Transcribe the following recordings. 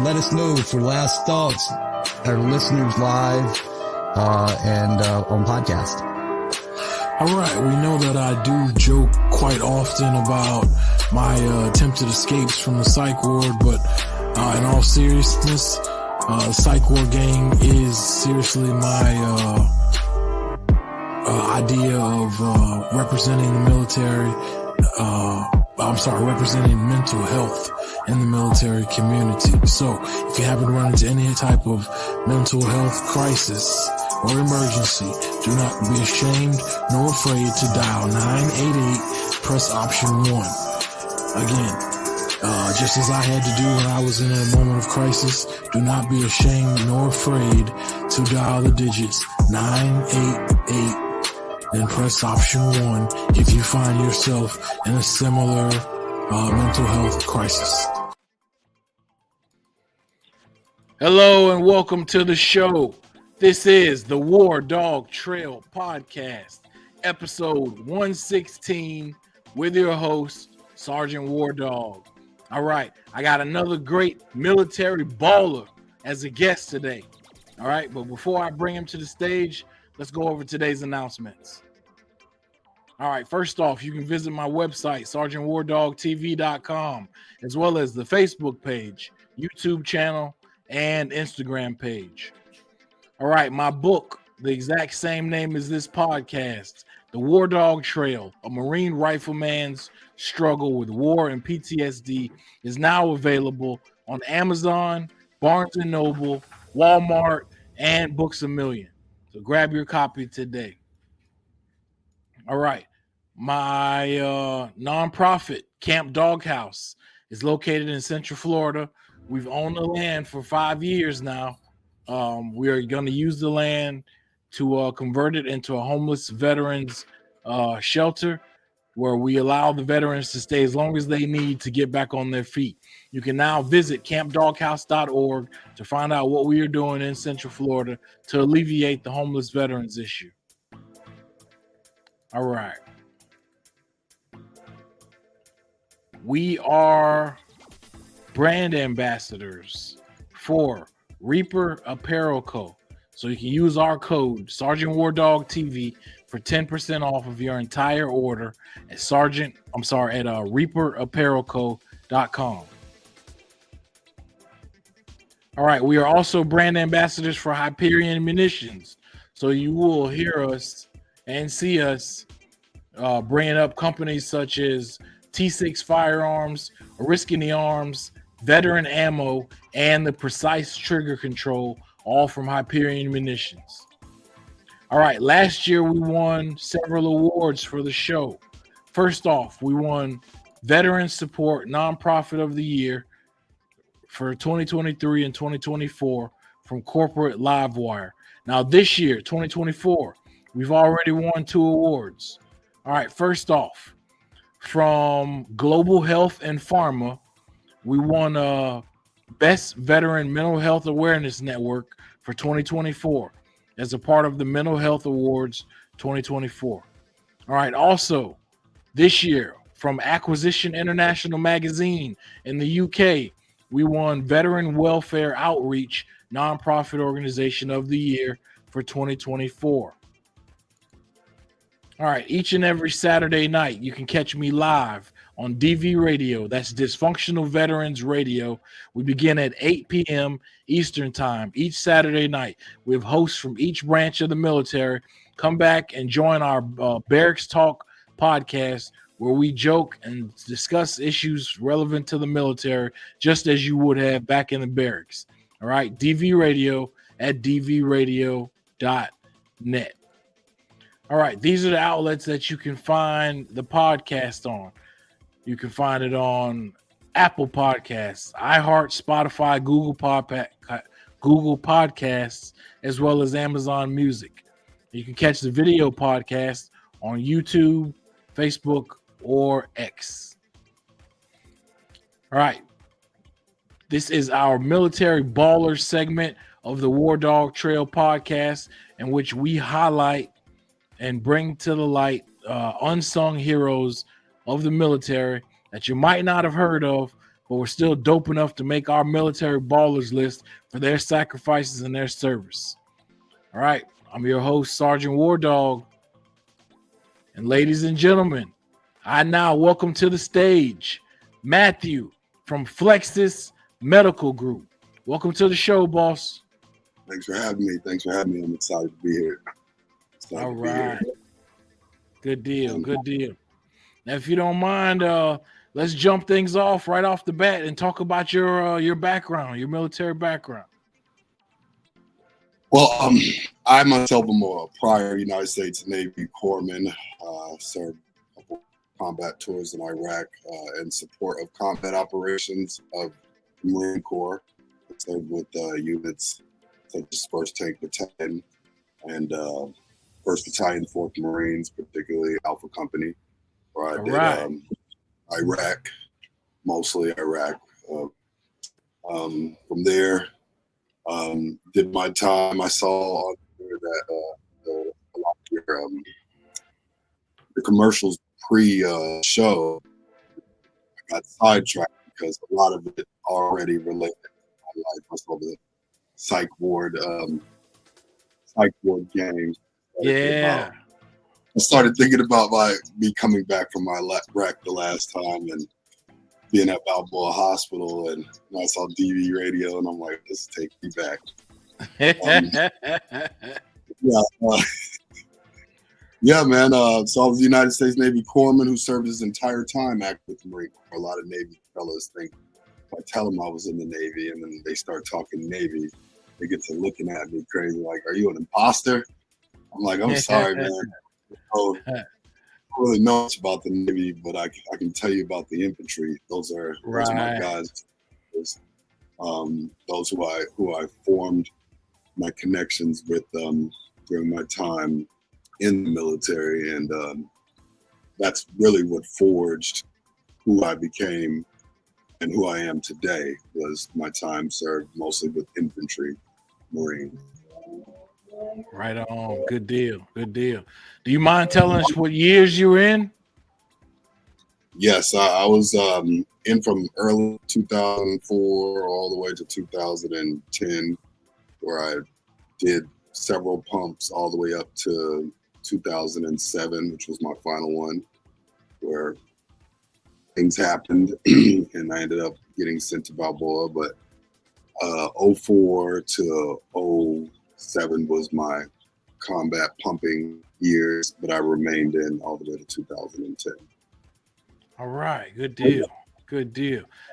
let us know for last thoughts, our listeners live and on podcast. All right, we know that I do joke quite often about my attempted escapes from the psych ward, but in all seriousness, the psych ward gang is seriously my idea of representing the military. Representing mental health in the military community. So if you happen to run into any type of mental health crisis or emergency, do not be ashamed nor afraid to dial 988, press option 1. Again, just as I had to do when I was in a moment of crisis, do not be ashamed nor afraid to dial the digits 988, then press option 1 if you find yourself in a similar mental health crisis. Hello and welcome to the show. This is the WarDawg Trail podcast, episode 116, with your host, Sergeant WarDawg. All right, I got another great military baller as a guest today. All right, but before I bring him to the stage, let's go over today's announcements. All right, first off, you can visit my website, sergeantwardawgtv.com, as well as the Facebook page, YouTube channel, and Instagram page. All right, my book, the exact same name as this podcast, The WarDawg Trail, a Marine Rifleman's Struggle with War and PTSD, is now available on Amazon, Barnes & Noble, Walmart, and Books A Million. So grab your copy today. All right. My nonprofit, Camp Doghouse, is located in Central Florida. We've owned the land for 5 years now. We are going to use the land to convert it into a homeless veterans shelter where we allow the veterans to stay as long as they need to get back on their feet. You can now visit campdoghouse.org to find out what we are doing in Central Florida to alleviate the homeless veterans issue. All right. We are brand ambassadors for Reaper Apparel Co. So you can use our code Sergeant WarDawg TV for 10% off of your entire order at reaperapparelco.com. All right, we are also brand ambassadors for Hyperion Munitions. So you will hear us and see us bringing up companies such as T6 Firearms, Oriskany Arms, Veteran Ammo, and the Precise Trigger Control, all from Hyperion Munitions. All right, last year we won several awards for the show. First off, we won Veteran Support Nonprofit of the Year for 2023 and 2024 from Corporate Livewire. Now this year, 2024, we've already won 2 awards. All right, first off, from Global Health and Pharma, we won Best Veteran Mental Health Awareness Network for 2024 as a part of the Mental Health Awards 2024. All right, also this year from Acquisition International Magazine in the UK, we won Veteran Welfare Outreach Nonprofit Organization of the Year for 2024. All right, each and every Saturday night, you can catch me live on DV Radio. That's Dysfunctional Veterans Radio. We begin at 8 p.m. Eastern Time each Saturday night. We have hosts from each branch of the military. Come back and join our Barracks Talk podcast, where we joke and discuss issues relevant to the military, just as you would have back in the barracks. All right, DV Radio at dvradio.net. All right, these are the outlets that you can find the podcast on. You can find it on Apple Podcasts, iHeart, Spotify, Google Podcasts, as well as Amazon Music. You can catch the video podcast on YouTube, Facebook, or X. All right. This is our Military Ballers segment of the WarDawg Trail podcast, in which we highlight and bring to the light unsung heroes of the military that you might not have heard of, but we're still dope enough to make our military ballers list for their sacrifices and their service. All right, I'm your host, Sergeant WarDawg. And ladies and gentlemen, I now welcome to the stage Matthew from Flexas Medical Group. Welcome to the show, boss. Thanks for having me. I'm excited to be here. All right. Good deal. Now, if you don't mind, let's jump things off right off the bat and talk about your background, your military background. Well, I myself am a prior United States Navy corpsman. Served a couple combat tours in Iraq in support of combat operations of the Marine Corps. I served with units such as 1st Tank Battalion and 1st Battalion, 4th Marines, particularly Alpha Company, where I did Iraq, mostly Iraq. From there, did my time. I saw on there that the commercials pre-show, I got sidetracked because a lot of it already related to my life. I saw the psych ward games. Yeah. I started thinking about me coming back from my wreck the last time and being at Balboa Hospital, and I saw DV radio, and I'm like, this take me back. Yeah, man. So I was a United States Navy corpsman who served his entire time active with the Marine Corps. A lot of Navy fellas think if I tell them I was in the Navy and then they start talking Navy, they get to looking at me crazy, like, are you an imposter? I'm like, I'm sorry, man. I don't really know much about the Navy, but I can tell you about the infantry. Those are my guys. Those who I formed my connections with during my time in the military, and that's really what forged who I became and who I am today. Was my time served mostly with infantry, Marines. Right on. Good deal. Do you mind telling us what years you were in? Yes, I was in from early 2004 all the way to 2010, where I did several pumps all the way up to 2007, which was my final one, where things happened and I ended up getting sent to Balboa. But 04 to 07 was my combat pumping years, but I remained in all the way to 2010. All right, good deal.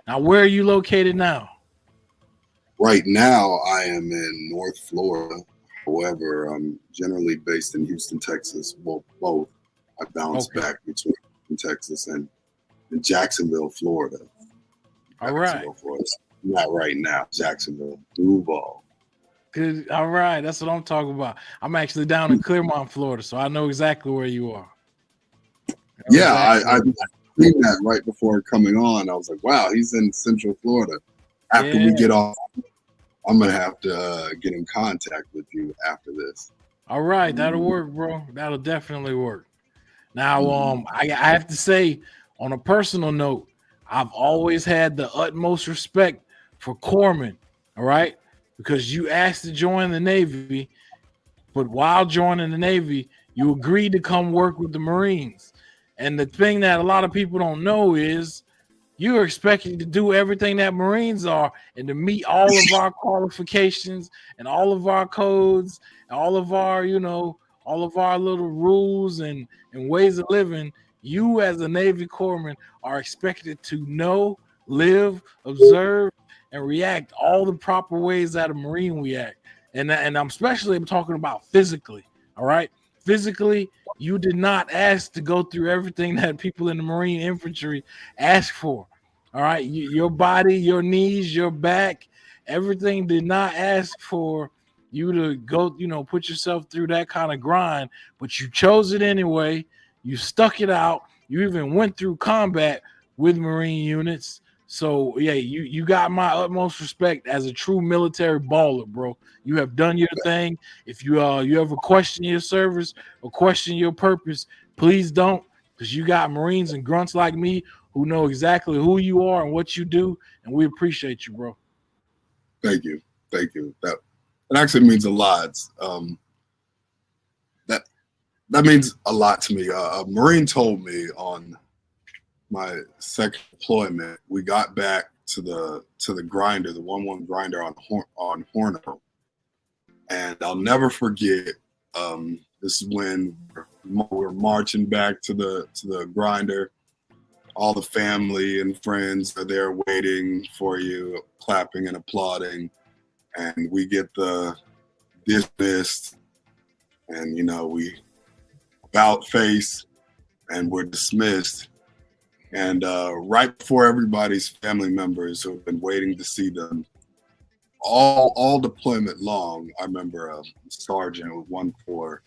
Now, where are you located now? Right now, I am in North Florida. However, I'm generally based in Houston, Texas. Well, both. I bounce back between Texas and Jacksonville, Florida. All right. Not right now, Jacksonville, Duval. Good. All right, that's what I'm talking about. I'm actually down in Clermont, Florida, so I know exactly where you are. I seen that right before coming on. I was like, wow, he's in Central Florida. After we get off, I'm gonna have to get in contact with you after this. All right, that'll work, bro. That'll definitely work. Now, I have to say, on a personal note, I've always had the utmost respect for corpsmen. All right, because you asked to join the Navy, but while joining the Navy, you agreed to come work with the Marines. And the thing that a lot of people don't know is you're expected to do everything that Marines are and to meet all of our qualifications and all of our codes, and all of our, all of our little rules and ways of living. You as a Navy corpsman are expected to know, live, observe, and react all the proper ways that a Marine react. And I'm especially talking about physically, all right? Physically, you did not ask to go through everything that people in the Marine infantry ask for. All right, your body, your knees, your back, everything did not ask for you to go, put yourself through that kind of grind, but you chose it anyway. You stuck it out. You even went through combat with Marine units. So yeah, you got my utmost respect as a true military baller, bro. You have done your thing. If you ever question your service or question your purpose, please don't, because you got Marines and grunts like me who know exactly who you are and what you do, and we appreciate you, bro. Thank you. That actually means a lot. That means a lot to me. A Marine told me on my second deployment, we got back to the grinder, the 1-1 grinder on Horno, and I'll never forget. This is when we're marching back to the grinder. All the family and friends are there waiting for you, clapping and applauding, and we get the dismissed, and we about face, and we're dismissed. And right before everybody's family members who have been waiting to see them all deployment long, I remember a sergeant with 1-4,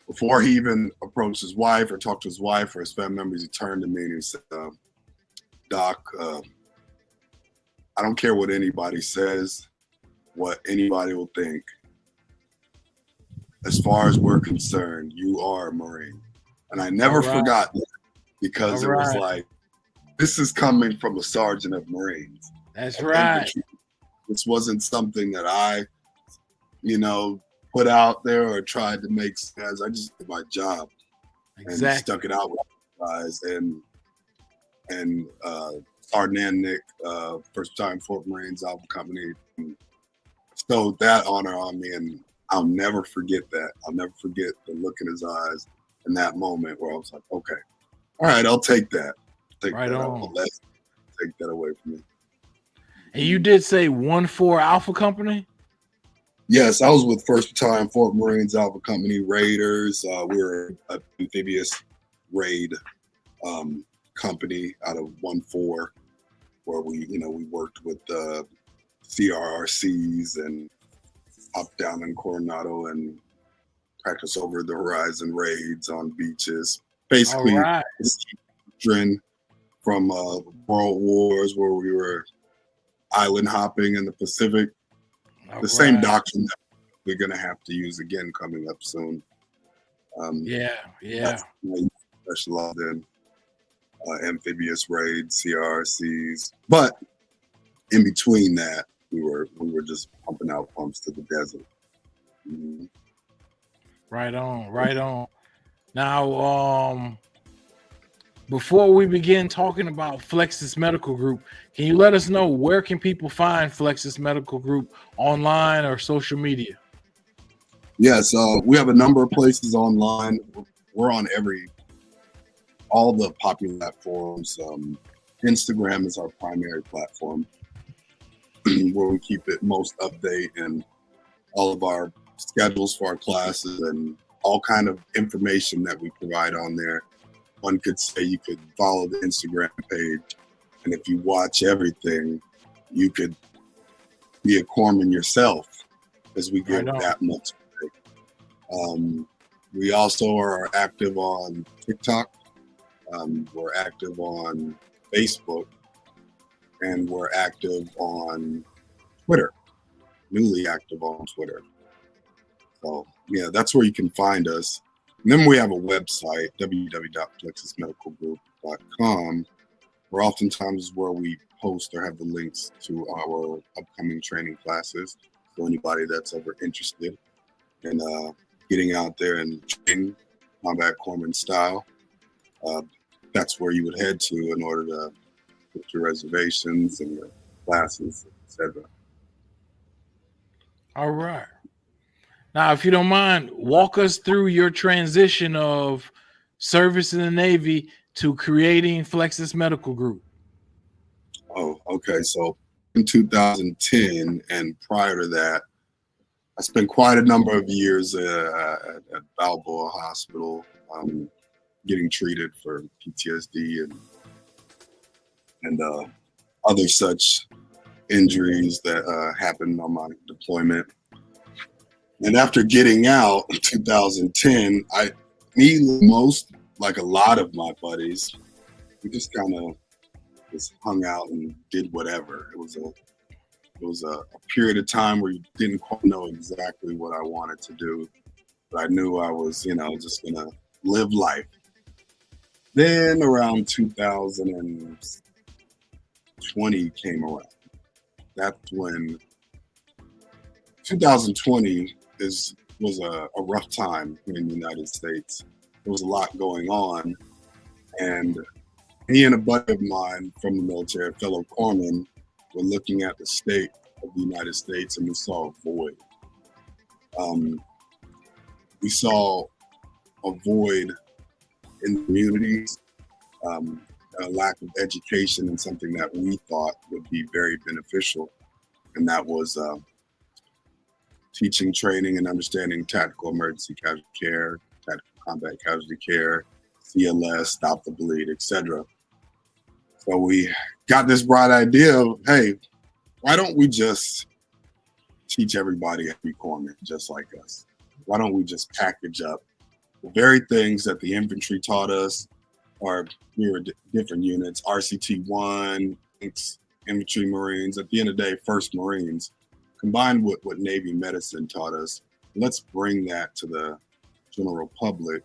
before he even approached his wife or talked to his wife or his family members, he turned to me and he said, Doc, I don't care what anybody says, what anybody will think. As far as we're concerned, you are a Marine. And I never forgot that, because it was like, this is coming from a sergeant of Marines. That's right. This wasn't something that I, put out there or tried to make sense. I just did my job and stuck it out with guys. And Sergeant Nick, first time Fort Marines Alpha Company, stowed that honor on me, and I'll never forget that. I'll never forget the look in his eyes in that moment where I was like, okay, all right, I'll take that. Take that away from me. And you did say 1-4 Alpha Company? Yes, I was with First Battalion Fort Marines Alpha Company Raiders. We were an amphibious raid company out of 1-4, where we worked with CRRCs and up down in Coronado and practice over the horizon raids on beaches. Basically, from World Wars, where we were island hopping in the Pacific. Same doctrine that we're going to have to use again coming up soon. Specialized in amphibious raids, CRCs, but in between that, we were just pumping out pumps to the desert. Mm-hmm. Right on. Now, before we begin talking about Flexas Medical Group, can you let us know where can people find Flexas Medical Group online or social media? Yes, we have a number of places online. We're on all the popular platforms. Instagram is our primary platform where we keep it most update, and all of our schedules for our classes and all kind of information that we provide on there. One could say you could follow the Instagram page, and if you watch everything, you could be a corpsman yourself, as we give that much. We also are active on TikTok. We're active on Facebook, and we're active on Twitter. Newly active on Twitter. So yeah, that's where you can find us. And then we have a website, www.flexasmedicalgroup.com, where oftentimes is where we post or have the links to our upcoming training classes. So anybody that's ever interested in getting out there and training combat corpsman style, that's where you would head to in order to put your reservations and your classes, etc. All right. Now, if you don't mind, walk us through your transition of service in the Navy to creating Flexas Medical Group. Oh, okay. So in 2010 and prior to that, I spent quite a number of years at Balboa Hospital getting treated for PTSD and other such injuries that happened on my deployment. And after getting out in 2010, most, like a lot of my buddies, we just kind of just hung out and did whatever. It was a period of time where you didn't quite know exactly what I wanted to do, but I knew I was, just gonna live life. Then around 2020 came around. That's when 2020 was a rough time here in the United States. There was a lot going on, and me and a buddy of mine from the military, a fellow corpsman, were looking at the state of the United States, and we saw a void. We saw a void in communities, a lack of education, and something that we thought would be very beneficial, and that was teaching, training, and understanding tactical emergency casualty care, tactical combat casualty care, CLS, stop the bleed, etc. So we got this bright idea of, hey, why don't we just teach everybody how to be corpsmen just like us? Why don't we just package up the very things that the infantry taught us, or we were different units, RCT 1, infantry Marines, at the end of the day, 1st Marines, combined with what Navy medicine taught us. Let's bring that to the general public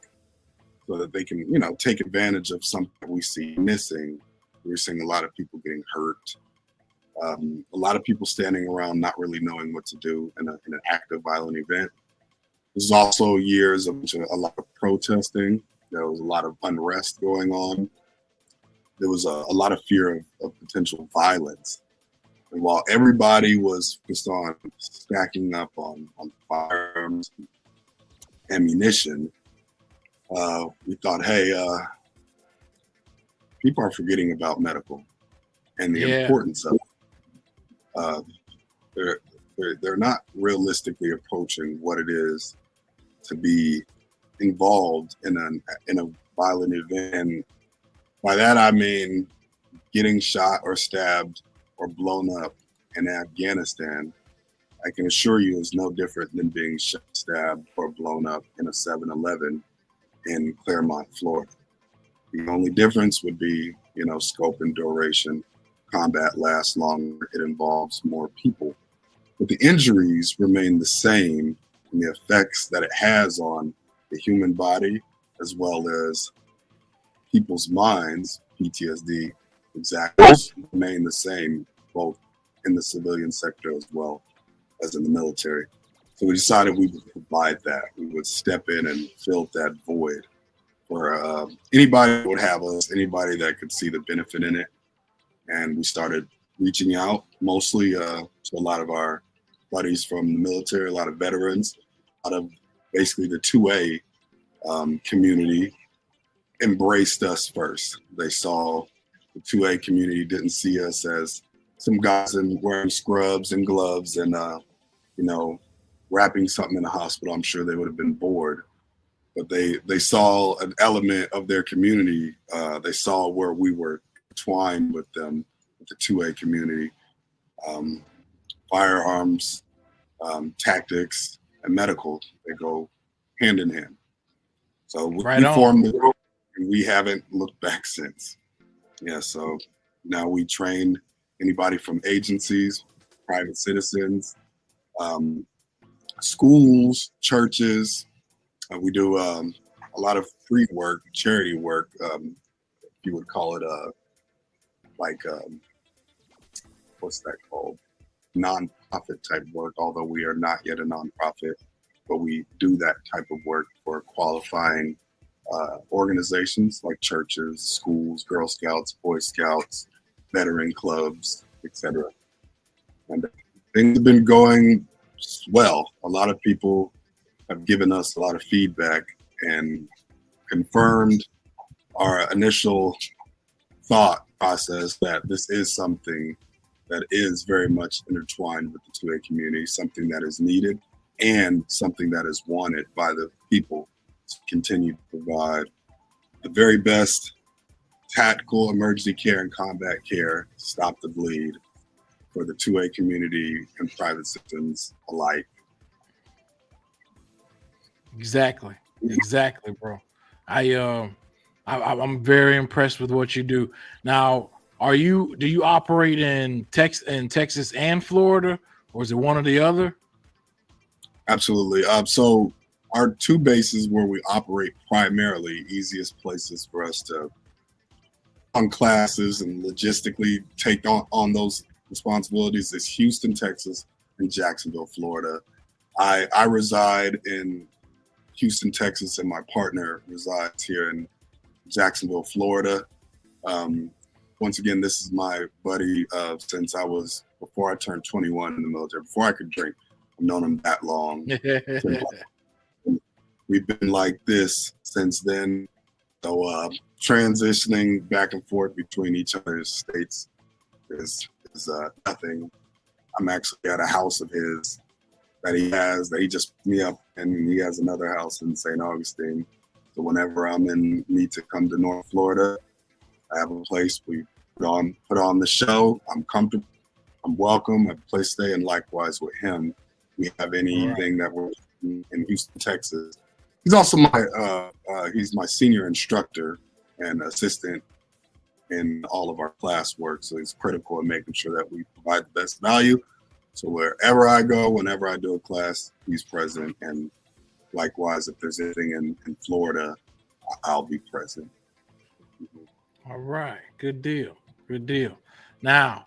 so that they can, take advantage of something we see missing. We're seeing a lot of people getting hurt. A lot of people standing around not really knowing what to do in an active violent event. There's also years of a lot of protesting. There was a lot of unrest going on. There was a lot of fear of potential violence. And while everybody was focused on stacking up on firearms, ammunition, we thought, hey, people are forgetting about medical and the importance of it. They're not realistically approaching what it is to be involved in a violent event. And by that I mean getting shot or stabbed or blown up in Afghanistan. I can assure you is no different than being shot, stabbed, or blown up in a 7-Eleven in Claremont, Florida. The only difference would be, scope and duration. Combat lasts longer. It involves more people. But the injuries remain the same, and the effects that it has on the human body, as well as people's minds, PTSD, exactly, remain the same, both in the civilian sector as well as in the military. So we decided we would provide that. We would step in and fill that void for anybody that would have us, anybody that could see the benefit in it. And we started reaching out mostly to a lot of our buddies from the military, a lot of veterans, a lot of basically the 2A community embraced us first. They saw the 2A community didn't see us as some guys wearing scrubs and gloves and, wrapping something in a hospital. I'm sure they would have been bored. But they saw an element of their community. They saw where we were twined with them, with the 2A community. Firearms, tactics, and medical, they go hand in hand. So we formed the group, and we haven't looked back since. Yeah, so now we train anybody from agencies, private citizens, schools, churches. We do a lot of free work, charity work, if you would call it what's that called? Non-profit type work, although we are not yet a non-profit, but we do that type of work for qualifying organizations like churches, schools, Girl Scouts, Boy Scouts, veteran clubs, etc. And things have been going well. A lot of people have given us a lot of feedback and confirmed our initial thought process that this is something that is very much intertwined with the 2A community, something that is needed and something that is wanted by the people to continue to provide the very best tactical emergency care and combat care, stop the bleed for the 2A community and private citizens alike. Exactly, bro. I'm very impressed with what you do. Now, do you operate in Texas and Florida, or is it one or the other? Absolutely. So our two bases where we operate primarily, easiest places for us to on classes and logistically take on those responsibilities is Houston, Texas, and Jacksonville, Florida. I reside in Houston, Texas, and my partner resides here in Jacksonville, Florida. Once again, this is my buddy since before I turned 21 in the military, before I could drink. I've known him that long. We've been like this since then. So transitioning back and forth between each other's states is nothing. I'm actually at a house of his that he just picked me up, and he has another house in St. Augustine. So whenever I'm in need to come to North Florida, I have a place. We put on the show. I'm comfortable. I'm welcome. I have a place to stay, and likewise with him. We have anything that we're in Houston, Texas. He's also he's my senior instructor and assistant in all of our classwork. So he's critical in making sure that we provide the best value. So wherever I go, whenever I do a class, he's present. And likewise, if there's anything in Florida, I'll be present. All right. Good deal. Good deal. Now,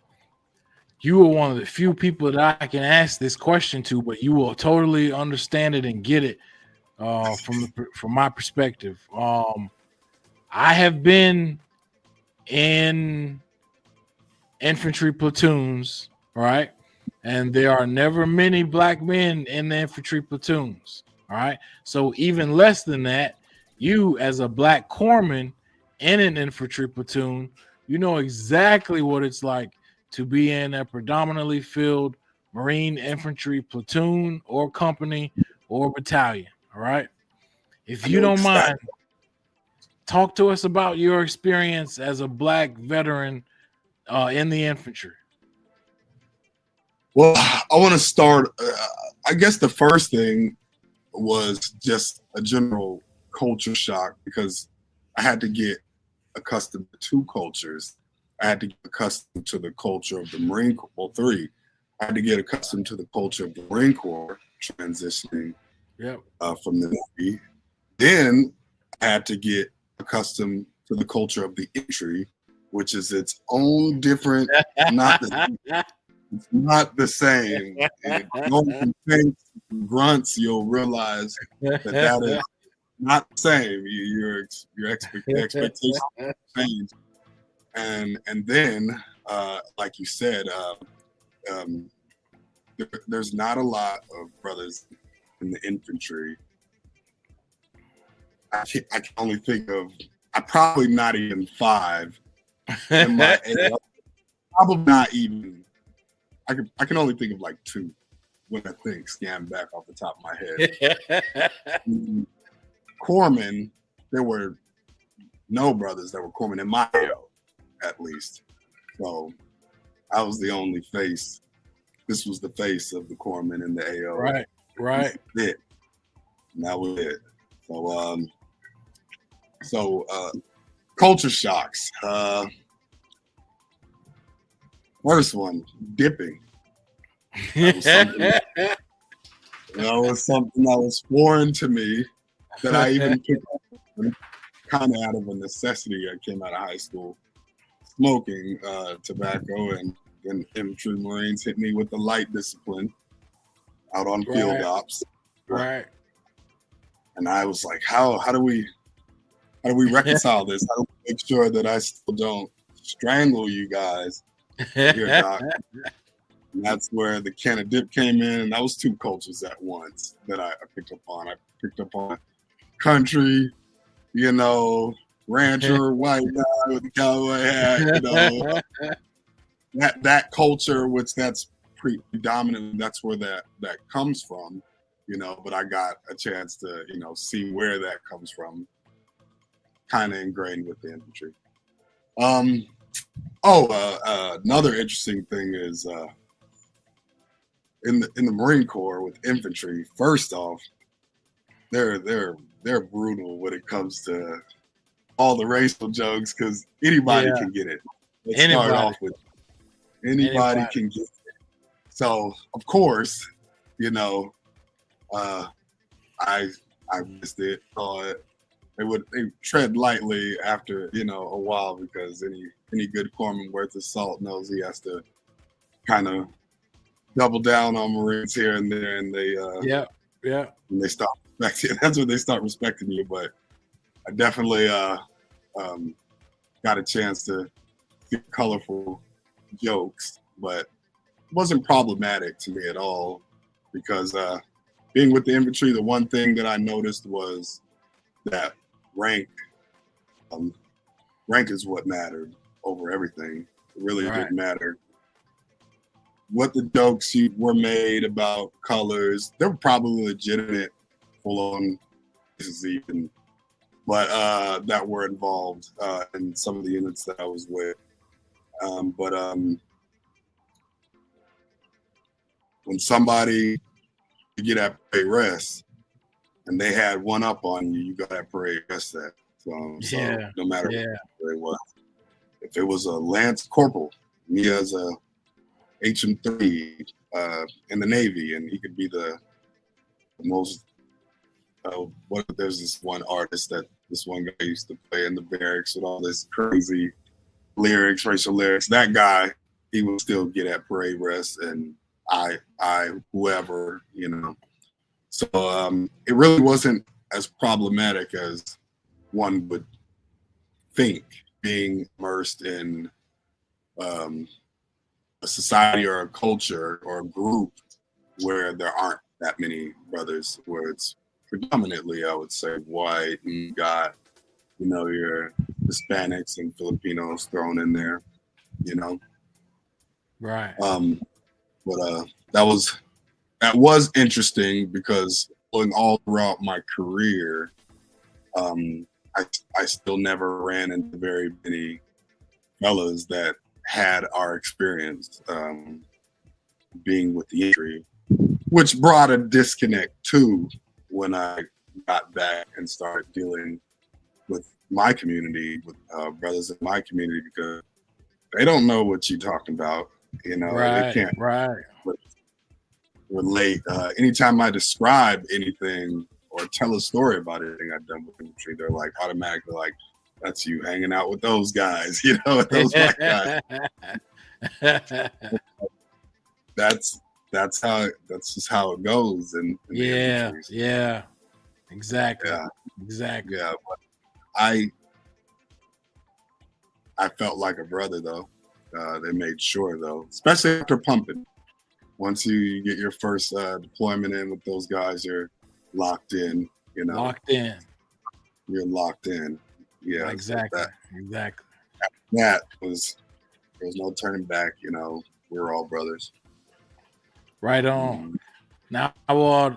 you are one of the few people that I can ask this question to, but you will totally understand it and get it from my perspective. I have been in infantry platoons, right? And there are never many black men in the infantry platoons, all right? So even less than that, you as a black corpsman in an infantry platoon, you know exactly what it's like to be in a predominantly filled Marine infantry platoon or company or battalion, all right? If you don't mind, talk to us about your experience as a black veteran in the infantry. Well, I want to start. I guess the first thing was just a general culture shock because I had to get accustomed to two cultures. I had to get accustomed to the culture of the Marine Corps. Well, three. I had to get accustomed to the culture of the Marine Corps transitioning from the Navy. Then I had to get accustomed to the culture of the infantry, which is its own different, not the same. And going from grunts, you'll realize that is not the same. Your expectations change, and then like you said, there's not a lot of brothers in the infantry. I can only think of probably not even 5 in my age. Probably not even. I can only think of like 2 when I scan back off the top of my head. Corpsmen, there were no brothers that were corpsmen in my AO, at least. So I was the only face. This was the face of the corpsmen in the AO. Right. And that was it. So culture shocks. First one, dipping. That was something that was foreign to me that I even picked up kind of out of a necessity. I came out of high school smoking tobacco, and then infantry Marines hit me with the light discipline out on field ops. Right. And I was like, how do we reconcile this? How do we make sure that I still don't strangle you guys here, Doc? And that's where the can of dip came in, and that was 2 cultures at once that I picked up on. I picked up on country, rancher, white guy with the cowboy hat, that culture, which that's predominant. That's where that comes from, But I got a chance to, see where that comes from, kind of ingrained with the infantry. Another interesting thing is in the Marine Corps with infantry. First off, they're brutal when it comes to all the racial jokes because anybody can get it. Let's start off with anybody can get it. So of course, I I missed it. So they tread lightly after a while, because any good corpsman worth his salt knows he has to kind of double down on Marines here and there, and when they stop respecting, that's when they start respecting you. But I definitely got a chance to get colorful jokes, but it wasn't problematic to me at all, because being with the infantry, the one thing that I noticed was that rank is what mattered over everything. It really didn't matter what the jokes were made about colors. They were probably legitimate, full-on even, but that were involved in some of the units that I was with. But when somebody you get at parade rest and they had one up on you, you got at parade rest that. So no matter what it was, if it was a Lance Corporal, me as a HM3 in the Navy, and he could be the most. There's this one artist that this one guy used to play in the barracks with all this crazy lyrics, racial lyrics. That guy, he would still get at parade rest, and I, whoever, So it really wasn't as problematic as one would think, being immersed in a society or a culture or a group where there aren't that many brothers, where it's predominantly, I would say, white, and you got, your Hispanics and Filipinos thrown in there, Right. But that was interesting, because going all throughout my career, I still never ran into very many fellas that had our experience being with the infantry, which brought a disconnect too when I got back and started dealing with my community, with brothers in my community, because they don't know what you're talking about. They can't relate. Anytime I describe anything or tell a story about anything I've done with infantry, they're like automatically like, "That's you hanging out with those guys," those white guys. That's just how it goes. And exactly. Yeah, but I felt like a brother though. They made sure though, especially after pumping. Once you get your first deployment in with those guys, you're locked in. Locked in. You're locked in. Yeah, exactly. That was, there was no turning back. We're all brothers. Right on. Now,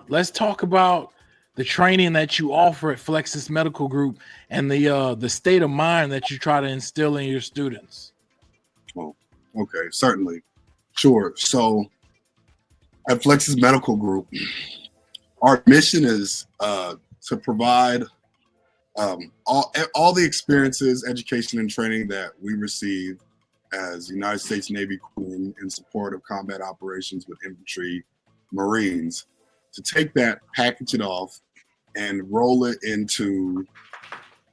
let's talk about the training that you offer at Flexas Medical Group and the state of mind that you try to instill in your students. Oh, okay, certainly, sure. So, at Flexas Medical Group, our mission is to provide all the experiences, education, and training that we receive as United States Navy Queen in support of combat operations with infantry, Marines, to take that, package it off, and roll it into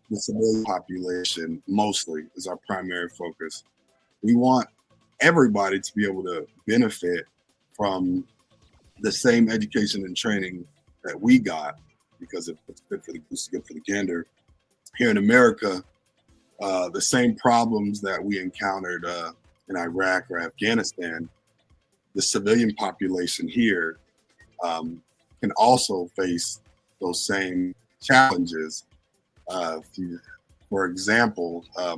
the civilian population. Mostly is our primary focus. We want everybody to be able to benefit from the same education and training that we got, because if it's good for the goose, good for the gander. Here in America, the same problems that we encountered in Iraq or Afghanistan, the civilian population here can also face those same challenges. For example, a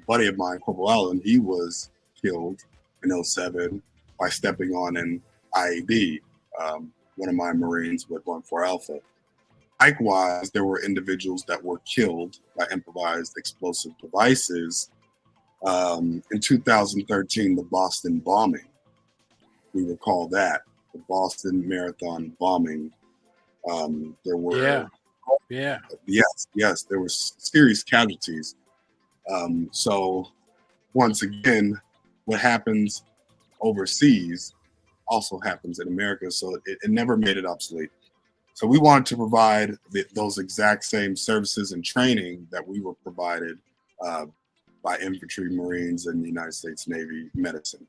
buddy of mine, Corporal Allen, he was killed in 2007 by stepping on an IED, one of my Marines with 1-4 Alpha. Likewise, there were individuals that were killed by improvised explosive devices in 2013, the Boston bombing. We recall that, the Boston Marathon bombing. There were, yes, there were serious casualties. So once again, what happens overseas also happens in America, so it never made it obsolete. So we wanted to provide those exact same services and training that we were provided by infantry, Marines, and the United States Navy medicine.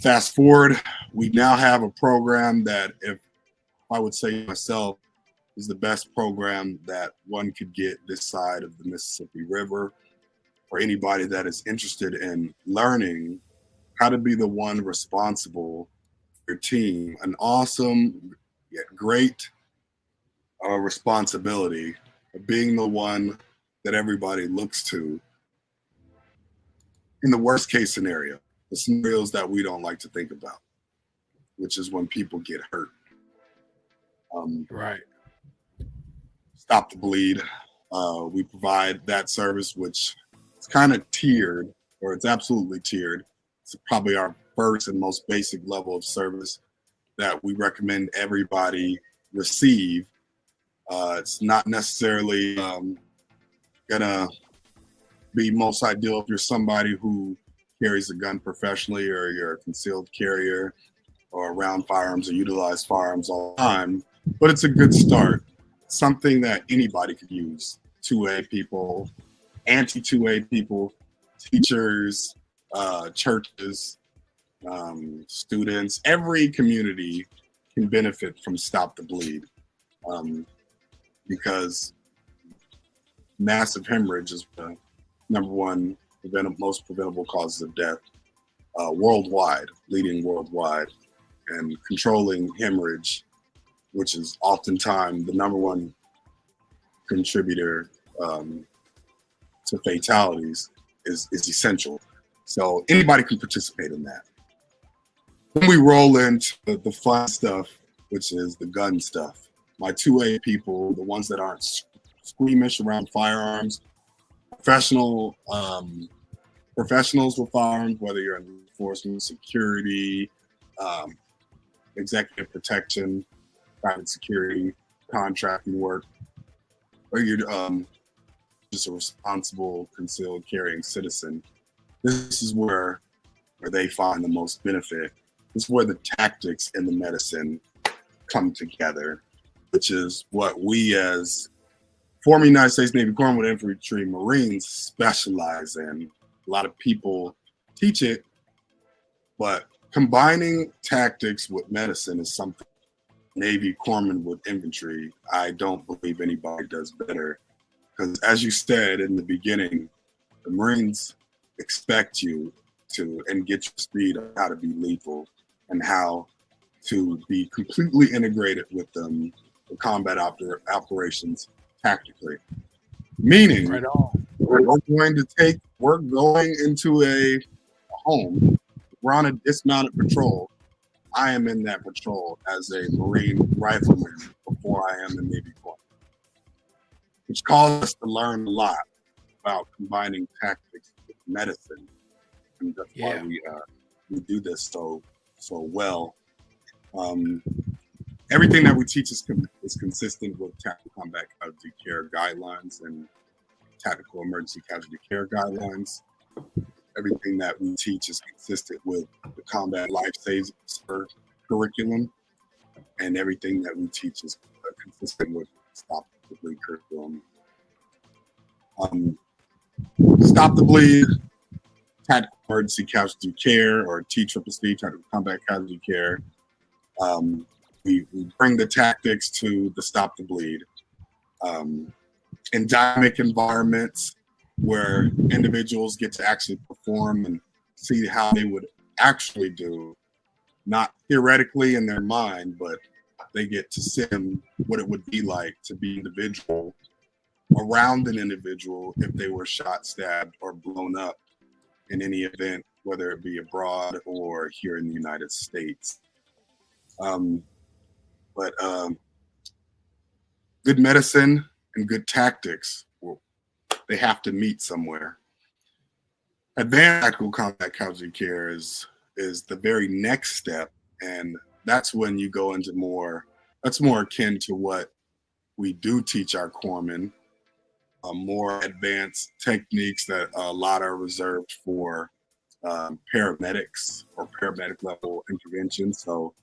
Fast forward, we now have a program that, if I would say myself, is the best program that one could get this side of the Mississippi River for anybody that is interested in learning how to be the one responsible for your team. An awesome yet great responsibility of being the one that everybody looks to in the worst case scenario, the scenarios that we don't like to think about, which is when people get hurt. Right. Stop the bleed. We provide that service, which is kind of tiered, or it's absolutely tiered. It's probably our first and most basic level of service that we recommend everybody receive. It's not necessarily gonna be most ideal if you're somebody who carries a gun professionally, or you're a concealed carrier, or around firearms or utilize firearms all the time. But it's a good start. Something that anybody could use. 2A people, anti-2A people, teachers, churches, students. Every community can benefit from Stop the Bleed, because massive hemorrhage is the number one most preventable causes of death worldwide, leading worldwide, and controlling hemorrhage, which is oftentimes the number one contributor to fatalities, is essential. So anybody can participate in that. Then we roll into the fun stuff, which is the gun stuff. My 2A people, the ones that aren't squeamish around firearms, professionals with firearms, whether you're in enforcement, security, executive protection, private security, contracting work, or you're just a responsible concealed carrying citizen. This is where they find the most benefit. This is where the tactics and the medicine come together, which is what we as former United States Navy Corpsman with Infantry Marines specialize in. A lot of people teach it, but combining tactics with medicine is something Navy Corpsman with Infantry, I don't believe anybody does better. Because as you said in the beginning, the Marines expect you to and get your speed on how to be lethal and how to be completely integrated with them for combat operations tactically. Meaning, Right on. we're going into a home, we're on a dismounted patrol. I am in that patrol as a Marine rifleman before I am the Navy Corps, which caused us to learn a lot about combining tactics with medicine, and that's why we do this so well. Everything that we teach is consistent with tactical combat casualty care guidelines and tactical emergency casualty care guidelines. Everything that we teach is consistent with the combat life saver curriculum, and everything that we teach is consistent with Stop the Bleed curriculum. Stop the Bleed, tactical emergency casualty care, or TCCC, tactical combat casualty care. We bring the tactics to the Stop the Bleed. In dynamic environments where individuals get to actually perform and see how they would actually do, not theoretically in their mind, but they get to sim what it would be like to be individual around an individual if they were shot, stabbed, or blown up in any event, whether it be abroad or here in the United States. But good medicine and good tactics, they have to meet somewhere. Advanced tactical combat casualty care is the very next step, and that's when you go into that's more akin to what we do teach our corpsmen, more advanced techniques that a lot are reserved for paramedics or paramedic level intervention. So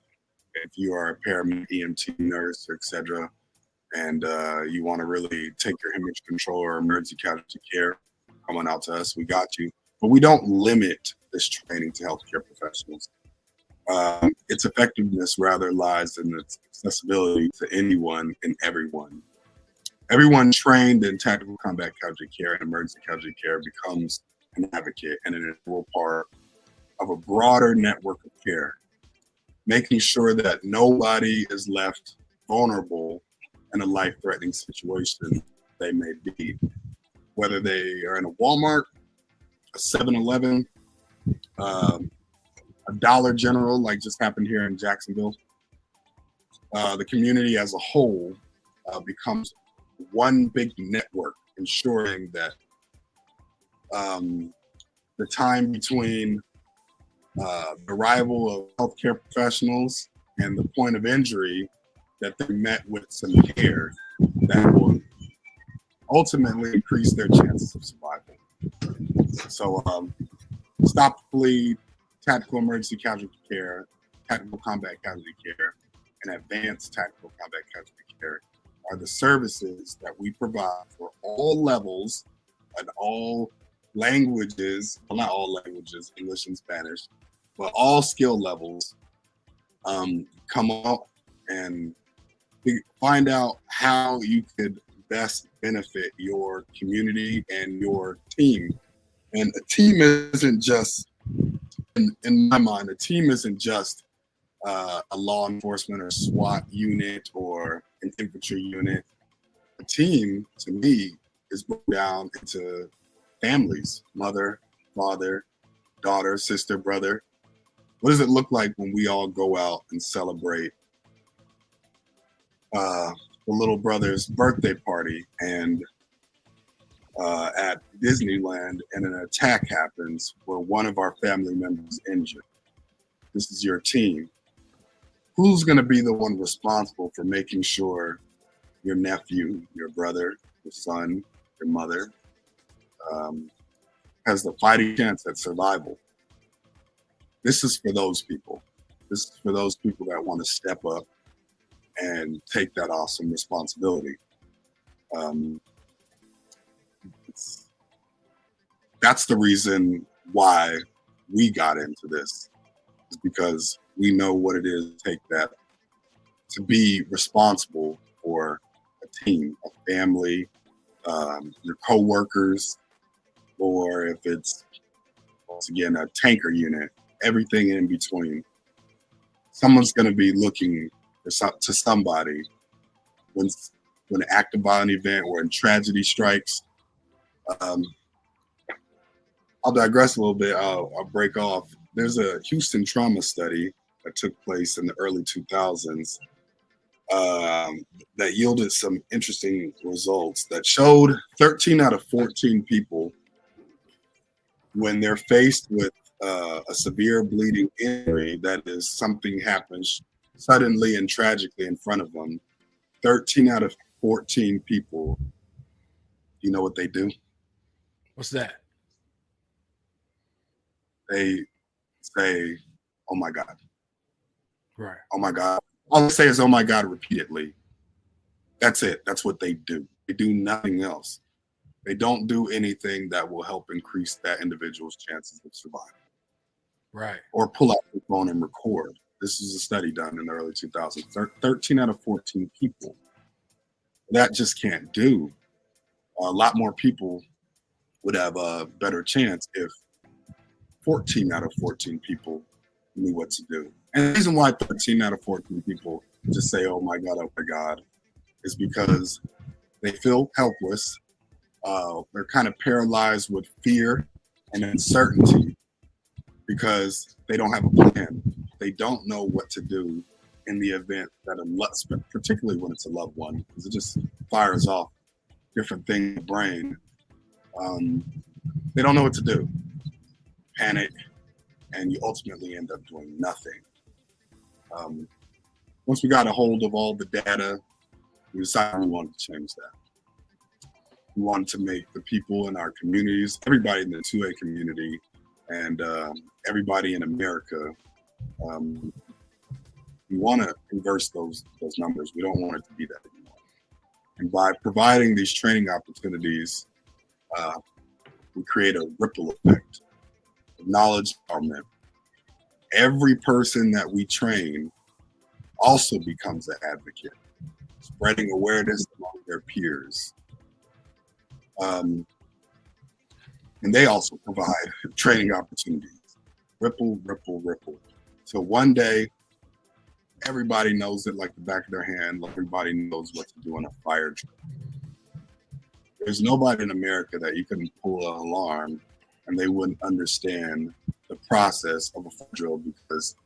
if you are a paramedic, EMT, nurse, etc., and you want to really take your hemorrhage control or emergency casualty care, come on out to us. We got you. But we don't limit this training to healthcare professionals. Its effectiveness rather lies in its accessibility to anyone and everyone. Everyone trained in tactical combat casualty care and emergency casualty care becomes an advocate and an integral part of a broader network of care, making sure that nobody is left vulnerable in a life-threatening situation they may be, whether they are in a Walmart, a 7-Eleven, a Dollar General, like just happened here in Jacksonville. The community as a whole becomes one big network, ensuring that the time between the arrival of healthcare professionals and the point of injury, that they met with some care that will ultimately increase their chances of survival. So stop bleed, tactical emergency casualty care, tactical combat casualty care, and advanced tactical combat casualty care are the services that we provide for all levels and all languages, well, not all languages, English and Spanish, but all skill levels. Come out and find out how you could best benefit your community and your team. And a team isn't just, in my mind, a team isn't just a law enforcement or SWAT unit or an infantry unit. A team, to me, is broken down into families: mother, father, daughter, sister, brother. What does it look like when we all go out and celebrate the little brother's birthday party and at Disneyland, and an attack happens where one of our family members is injured? This is your team. Who's going to be the one responsible for making sure your nephew, your brother, your son, your mother has the fighting chance at survival? This is for those people. This is for those people that want to step up and take that awesome responsibility. That's the reason why we got into this, is because we know what it is to take that, to be responsible for a team, a family, your coworkers, or if it's, once again, a tanker unit, everything in between. Someone's going to be looking to somebody when an active violent event or when tragedy strikes. I'll digress a little bit. I'll break off. There's a Houston trauma study that took place in the early 2000s that yielded some interesting results that showed 13 out of 14 people, when they're faced with a severe bleeding injury, that is, something happens suddenly and tragically in front of them, 13 out of 14 people, you know what they do? What's that? They say, "Oh my God." Right. Oh my God. All they say is, "Oh my God," repeatedly. That's it. That's what they do. They do nothing else. They don't do anything that will help increase that individual's chances of survival. Right. Or pull out the phone and record. This is a study done in the early 2000s. 13 out of 14 people. That just can't do. A lot more people would have a better chance if 14 out of 14 people knew what to do. And the reason why 13 out of 14 people just say, "Oh my God," is because they feel helpless. They're kind of paralyzed with fear and uncertainty because they don't have a plan. They don't know what to do in the event that particularly when it's a loved one, because it just fires off different things in the brain. They don't know what to do. Panic, and you ultimately end up doing nothing. Once we got a hold of all the data, we decided we wanted to change that. We wanted to make the people in our communities, everybody in the 2A community, and everybody in America We want to inverse those numbers. We don't want it to be that anymore. And by providing these training opportunities, we create a ripple effect of knowledge empowerment. Every person that we train also becomes an advocate, spreading awareness among their peers. And they also provide training opportunities. Ripple, ripple, ripple. So one day, everybody knows it like the back of their hand. Everybody knows what to do in a fire drill. There's nobody in America that you can pull an alarm and they wouldn't understand the process of a fire drill because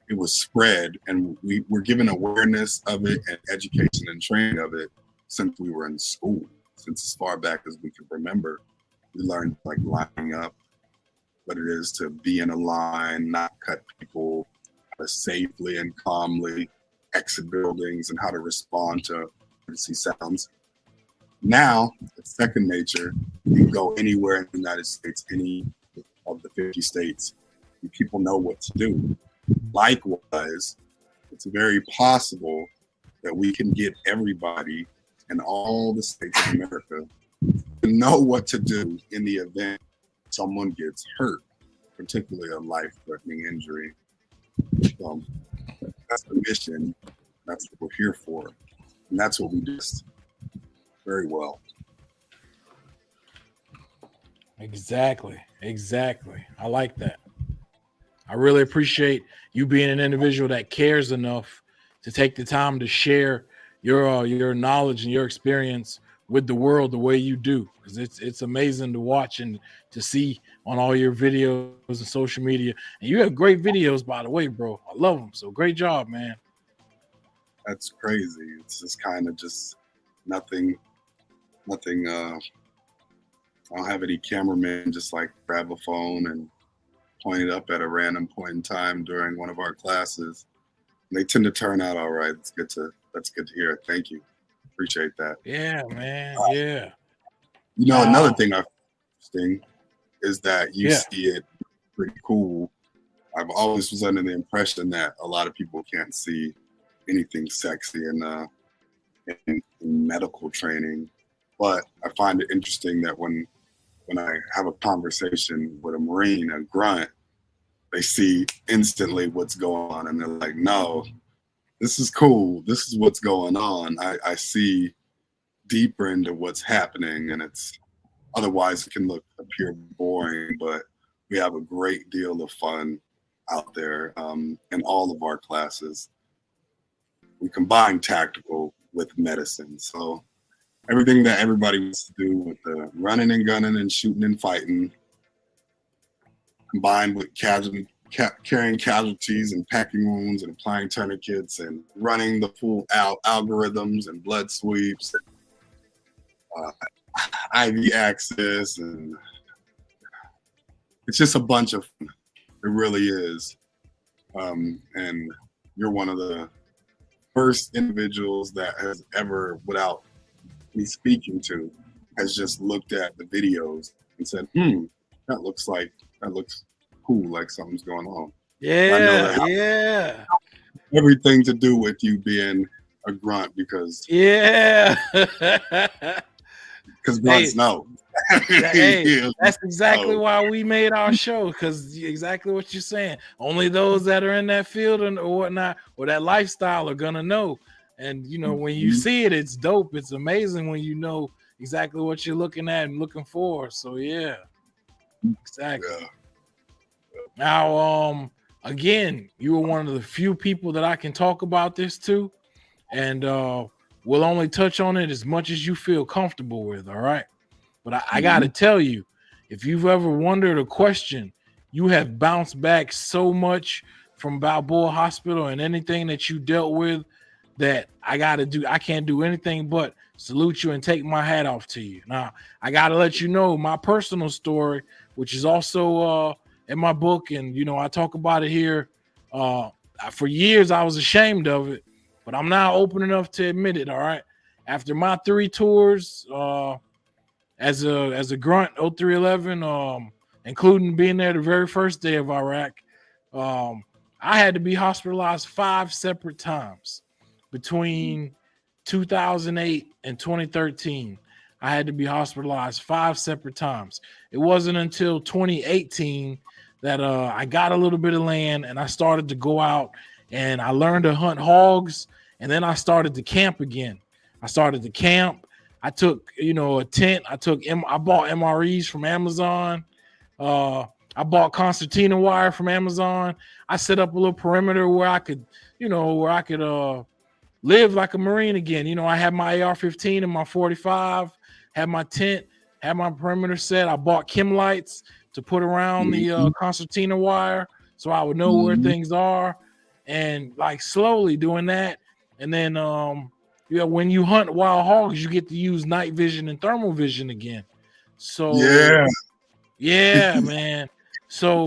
it was spread and we were given awareness of it and education and training of it since we were in school. Since as far back as we can remember, we learned like lining up, what it is to be in a line, not cut people, how to safely and calmly exit buildings and how to respond to emergency sounds. Now, it's second nature. You can go anywhere in the United States, any of the 50 states, and people know what to do. Likewise, it's very possible that we can get everybody in all the states of America to know what to do in the event someone gets hurt, particularly a life-threatening injury. So that's the mission. That's what we're here for. And that's what we do very well. Exactly. I like that. I really appreciate you being an individual that cares enough to take the time to share your knowledge and your experience with the world the way you do, because it's amazing to watch and to see on all your videos and social media. And you have great videos, by the way, bro. I love them. So great job, man. That's crazy. It's just kind of just nothing. I don't have any cameramen just like grab a phone and point it up at a random point in time during one of our classes. And they tend to turn out all right. That's good to hear. Thank you. Appreciate that. Yeah, man. Yeah. You know, another thing I've interesting is that you see it pretty cool. I've always was under the impression that a lot of people can't see anything sexy in medical training. But I find it interesting that when I have a conversation with a Marine, a grunt, they see instantly what's going on and they're like, no, this is cool. This is what's going on. I see deeper into what's happening, and it's otherwise it can appear boring, but we have a great deal of fun out there in all of our classes. We combine tactical with medicine. So everything that everybody wants to do with the running and gunning and shooting and fighting, combined with carrying casualties and packing wounds and applying tourniquets and running the full algorithms and blood sweeps, IV access, and it's just a bunch of fun. It really is. And you're one of the first individuals that has ever, without me speaking to, has just looked at the videos and said, that looks cool, like something's going on. Yeah. Everything to do with you being a grunt because grunts know. Hey, that's exactly why we made our show, because exactly what you're saying. Only those that are in that field or whatnot or that lifestyle are gonna know. And you know, when you see it, it's dope. It's amazing when you know exactly what you're looking at and looking for. So yeah, exactly. Yeah. Now, again, you were one of the few people that I can talk about this to, and we'll only touch on it as much as you feel comfortable with. All right. But I got to tell you, if you've ever wondered a question, you have bounced back so much from Balboa Hospital and anything that you dealt with that I can't do anything but salute you and take my hat off to you. Now, I got to let you know my personal story, which is also in my book. And, you know, I talk about it here. For years, I was ashamed of it, but I'm now open enough to admit it. All right. After my 3 tours, as a grunt 0311, including being there the very first day of Iraq, I had to be hospitalized 5 separate times between 2008 and 2013. I had to be hospitalized 5 separate times. It wasn't until 2018 that I got a little bit of land and I started to go out and I learned to hunt hogs. And then I started to camp again. I started to camp. I took, a tent. I bought MREs from Amazon. I bought concertina wire from Amazon. I set up a little perimeter where I could, live like a Marine again. I had my AR-15 and my 45, had my tent, had my perimeter set. I bought chem lights to put around the concertina wire so I would know where things are, and like slowly doing that. And then, when you hunt wild hogs, you get to use night vision and thermal vision again. So yeah, man. So,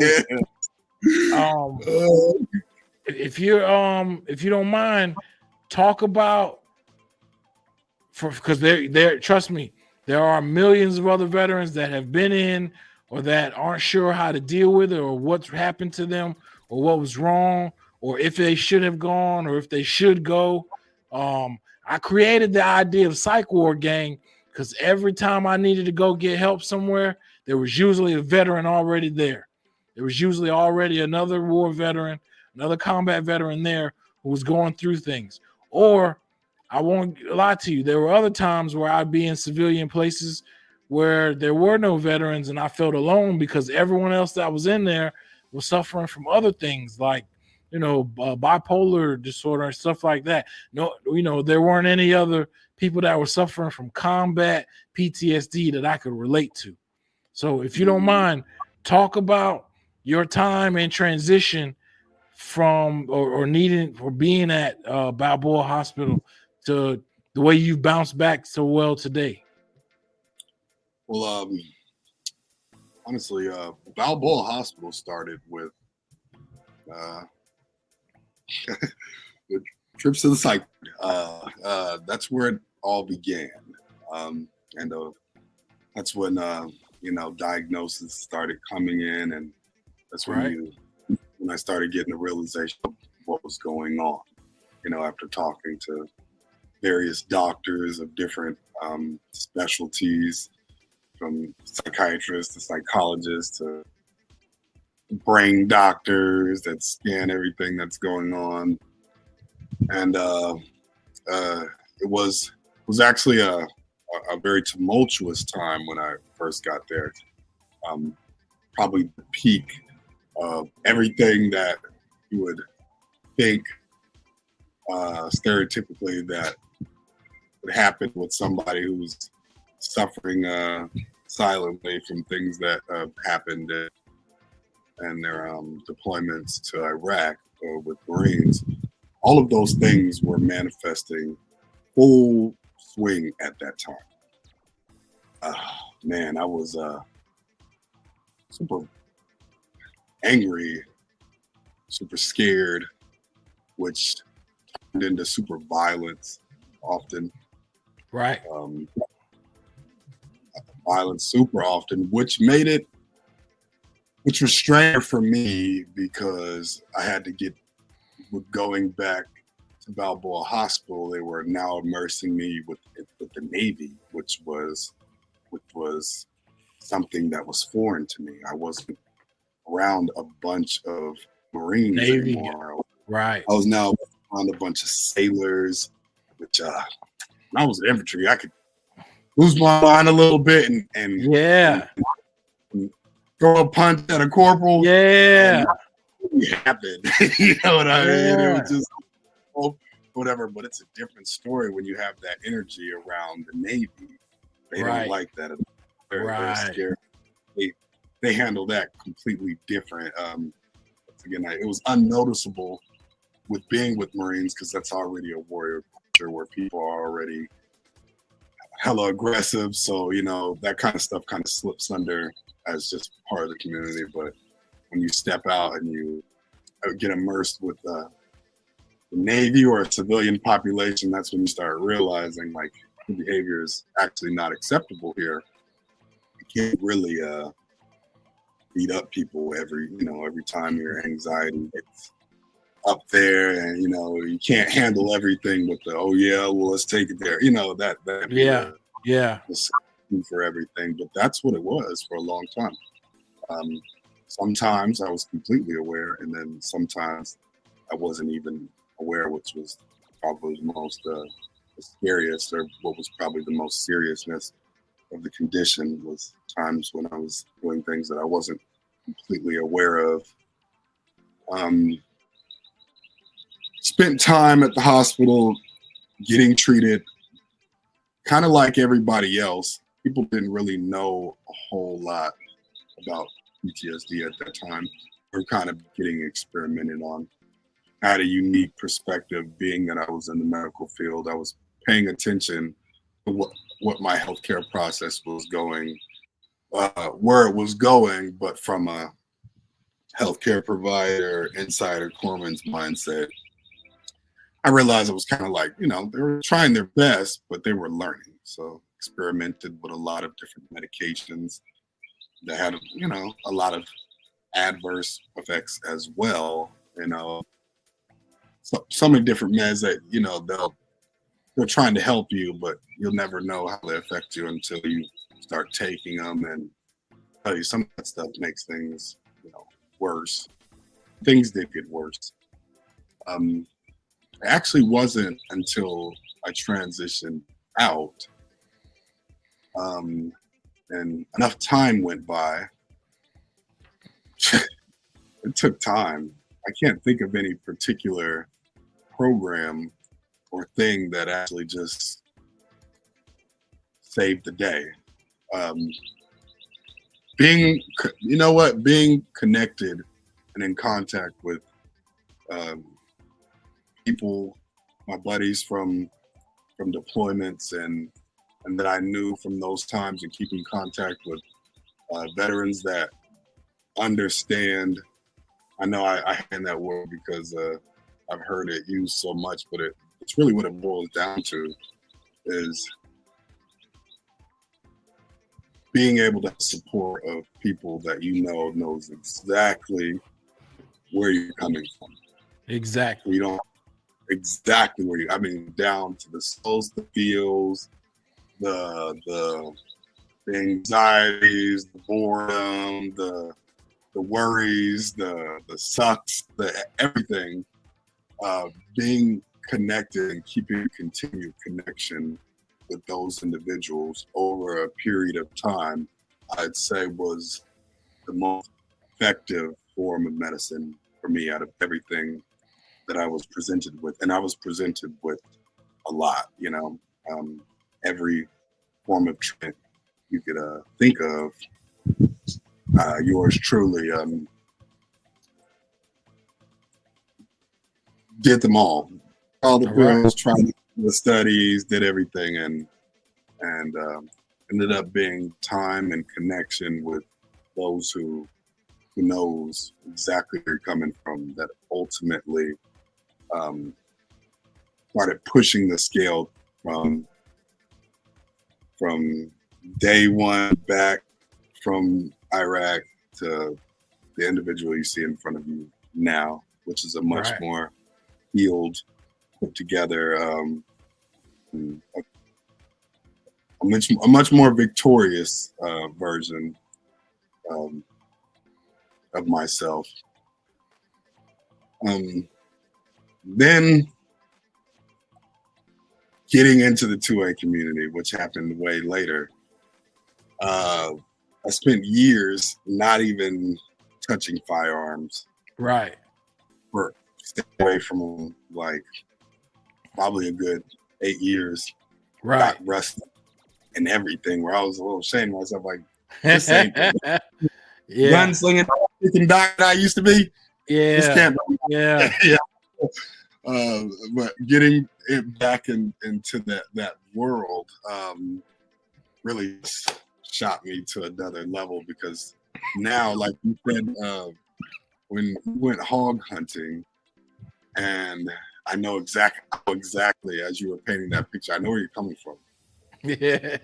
if you don't mind, talk about because there. Trust me, there are millions of other veterans that have been in or that aren't sure how to deal with it or what's happened to them or what was wrong or if they should have gone or if they should go. I created the idea of Psych Ward Gang because every time I needed to go get help somewhere, there was usually a veteran already there. There was usually already another war veteran, another combat veteran there who was going through things. Or I won't lie to you, there were other times where I'd be in civilian places where there were no veterans and I felt alone because everyone else that was in there was suffering from other things like, bipolar disorder and stuff like that. No, there weren't any other people that were suffering from combat PTSD that I could relate to. So if you don't mind, talk about your time and transition from or being at Balboa Hospital to the way you've bounced back so well today. Well, honestly, Balboa Hospital started with with trips to the psych. That's where it all began, and that's when diagnosis started coming in, and that's when when I started getting the realization of what was going on. After talking to various doctors of different specialties, from psychiatrists to psychologists to brain doctors that scan everything that's going on, and it was actually a very tumultuous time when I first got there. Probably the peak of everything that you would think stereotypically that would happen with somebody who's suffering silently from things that have happened and their deployments to Iraq with Marines. All of those things were manifesting full swing at that time. Man, I was super angry, super scared, which turned into super violence often. Right. Violence super often, which was strange for me because I had to going back to Balboa Hospital. They were now immersing me with the Navy, which was something that was foreign to me. I wasn't around a bunch of Marines Navy anymore. Right. I was now around a bunch of sailors, which when I was in infantry, I could lose my mind a little bit and throw a punch at a corporal. Yeah. It happened. You know what I mean? It was just whatever, but it's a different story when you have that energy around the Navy. They don't like that. They're scared. They handle that completely different. Again, it was unnoticeable with being with Marines because that's already a warrior culture where people are already hella aggressive. So, that kind of stuff kind of slips under as just part of the community. But when you step out and you get immersed with the Navy or a civilian population, that's when you start realizing like the behavior is actually not acceptable here. You can't really beat up people every time your anxiety up there, and you can't handle everything with the well, let's take it there. That for everything, but that's what it was for a long time. Sometimes I was completely aware, and then sometimes I wasn't even aware, which was probably the most the scariest, or what was probably the most seriousness of the condition, was times when I was doing things that I wasn't completely aware of. Spent time at the hospital getting treated kind of like everybody else. People didn't really know a whole lot about PTSD at that time. We were kind of getting experimented on. I had a unique perspective, being that I was in the medical field. I was paying attention to what my healthcare process was going, where it was going, but from a healthcare provider, insider, corpsman's mindset. I realized it was kind of like, they were trying their best, but they were learning. So experimented with a lot of different medications that had, a lot of adverse effects as well. So many different meds that, they're trying to help you, but you'll never know how they affect you until you start taking them. And tell you, some of that stuff makes things, worse. Things did get worse. It actually wasn't until I transitioned out, and enough time went by. It took time. I can't think of any particular program or thing that actually just saved the day. Being connected and in contact with people, my buddies from deployments, and that I knew from those times, and keeping contact with veterans that understand. I know I hand that word because I've heard it used so much, but it's really what it boils down to, is being able to have support of people that knows exactly where you're coming from. Exactly. You don't exactly where down to the souls, the feels, the anxieties, the boredom, the worries, the sucks, the everything. Being connected and keeping continued connection with those individuals over a period of time, I'd say was the most effective form of medicine for me out of everything that I was presented with. And I was presented with a lot, every form of treatment you could think of. Yours truly did them all the pills, tried the studies, did everything, and ended up being time and connection with those who knows exactly where you're coming from, that ultimately started pushing the scale from day one back from Iraq to the individual you see in front of you now, which is a much more healed, put together, a much more victorious version of myself. Then getting into the 2A community, which happened way later. I spent years not even touching firearms. Right. For staying away from them, like probably a good 8 years. Right. Got rusty and everything, where I was a little ashamed of myself, like, this ain't gunslinging that I used to be. Yeah. This can't be. Yeah. Yeah. But getting it back into that world really shot me to another level, because now, like you said, when we went hog hunting, and I know exactly as you were painting that picture, I know where you're coming from. Yeah.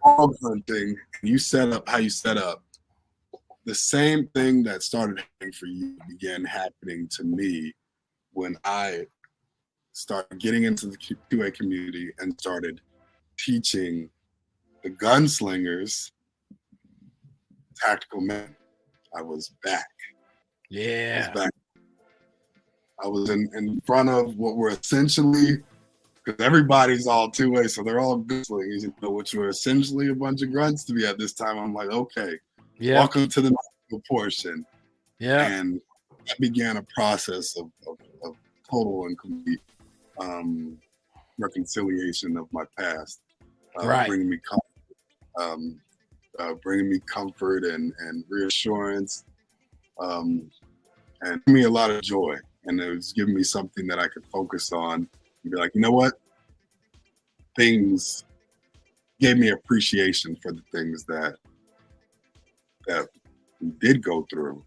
Hog hunting, you set up how you set up. The same thing that started happening for you began happening to me when I started getting into the QA community and started teaching the gunslingers tactical men. I was back. Yeah. I was in front of what were essentially, because everybody's all 2A, so they're all gunslingers, which were essentially a bunch of grunts to me at this time. I'm like, okay, welcome to the portion. Yeah. And that began a process of total and complete reconciliation of my past, bringing me comfort and reassurance, and giving me a lot of joy. And it was giving me something that I could focus on and be like, you know what? Things gave me appreciation for the things that we did go through.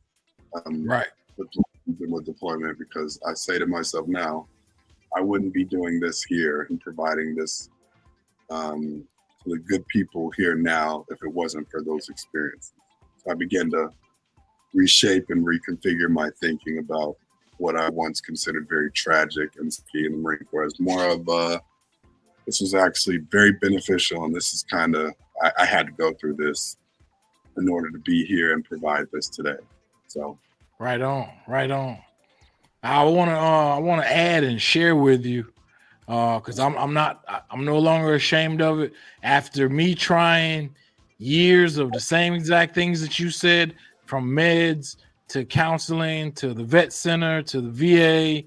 With deployment, because I say to myself now, I wouldn't be doing this here and providing this to the good people here now if it wasn't for those experiences. So I began to reshape and reconfigure my thinking about what I once considered very tragic and ski in the Marine Corps as more of this was actually very beneficial, and this is kind of I had to go through this in order to be here and provide this today. So right on. I want to add and share with you, because I'm no longer ashamed of it. After me trying years of the same exact things that you said, from meds to counseling to the vet center to the VA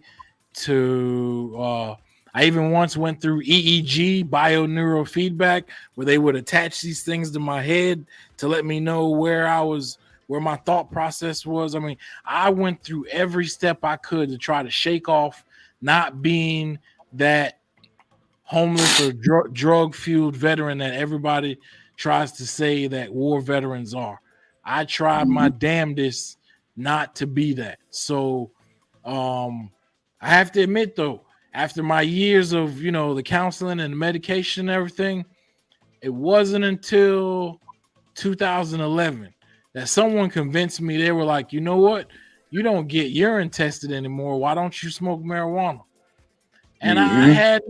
to I even once went through EEG, bioneurofeedback, where they would attach these things to my head to let me know where my thought process was. I mean, I went through every step I could to try to shake off not being that homeless or drug-fueled veteran that everybody tries to say that war veterans are. I tried my damnedest not to be that. So I have to admit, though, after my years of, the counseling and the medication and everything, it wasn't until 2011 that someone convinced me. They were like, you know what? You don't get urine tested anymore. Why don't you smoke marijuana? And I had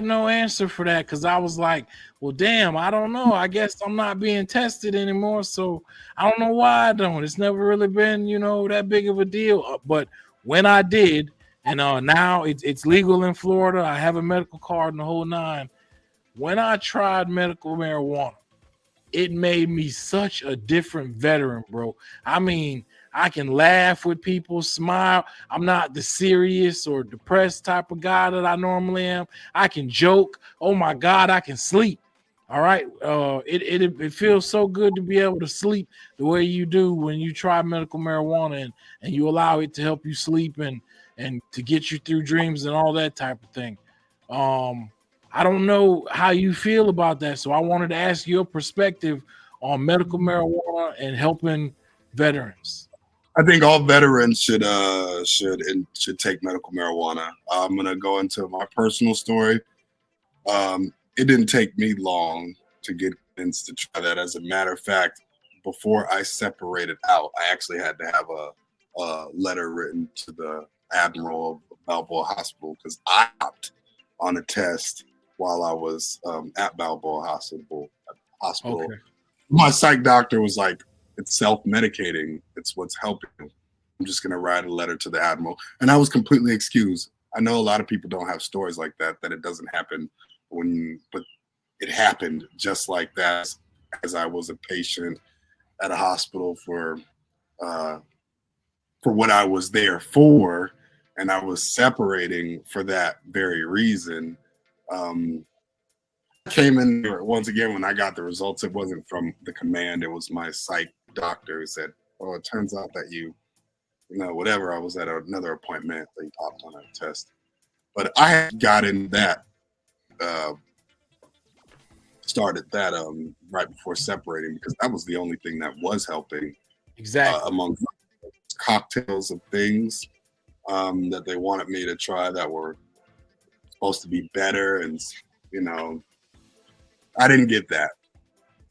no answer for that, because I was like, well, damn, I don't know. I guess I'm not being tested anymore. So I don't know why I don't. It's never really been, that big of a deal. But when I did, and now it's legal in Florida, I have a medical card and the whole nine. When I tried medical marijuana, it made me such a different veteran, bro. I mean, I can laugh with people, smile. I'm not the serious or depressed type of guy that I normally am. I can joke. Oh my God, I can sleep. All right. It feels so good to be able to sleep the way you do when you try medical marijuana and you allow it to help you sleep and to get you through dreams and all that type of thing. I don't know how you feel about that, so I wanted to ask your perspective on medical marijuana and helping veterans. I think all veterans should take medical marijuana. I'm gonna go into my personal story. It didn't take me long to get convinced to try that. As a matter of fact, before I separated out, I actually had to have a letter written to the Admiral of Balboa Hospital, because I opted on a test while I was at Balboa Hospital. Okay. My psych doctor was like, it's self-medicating. It's what's helping. I'm just going to write a letter to the Admiral. And I was completely excused. I know a lot of people don't have stories like that it doesn't happen but it happened just like that, as I was a patient at a hospital for what I was there for. And I was separating for that very reason. Came in once again when I got the results. It wasn't from the command. It was my psych doctor who said, "Oh, it turns out that you whatever." I was at another appointment. They popped on a test, but I had gotten that started that right before separating, because that was the only thing that was helping. Exactly. Among cocktails of things that they wanted me to try that were supposed to be better, and I didn't get that.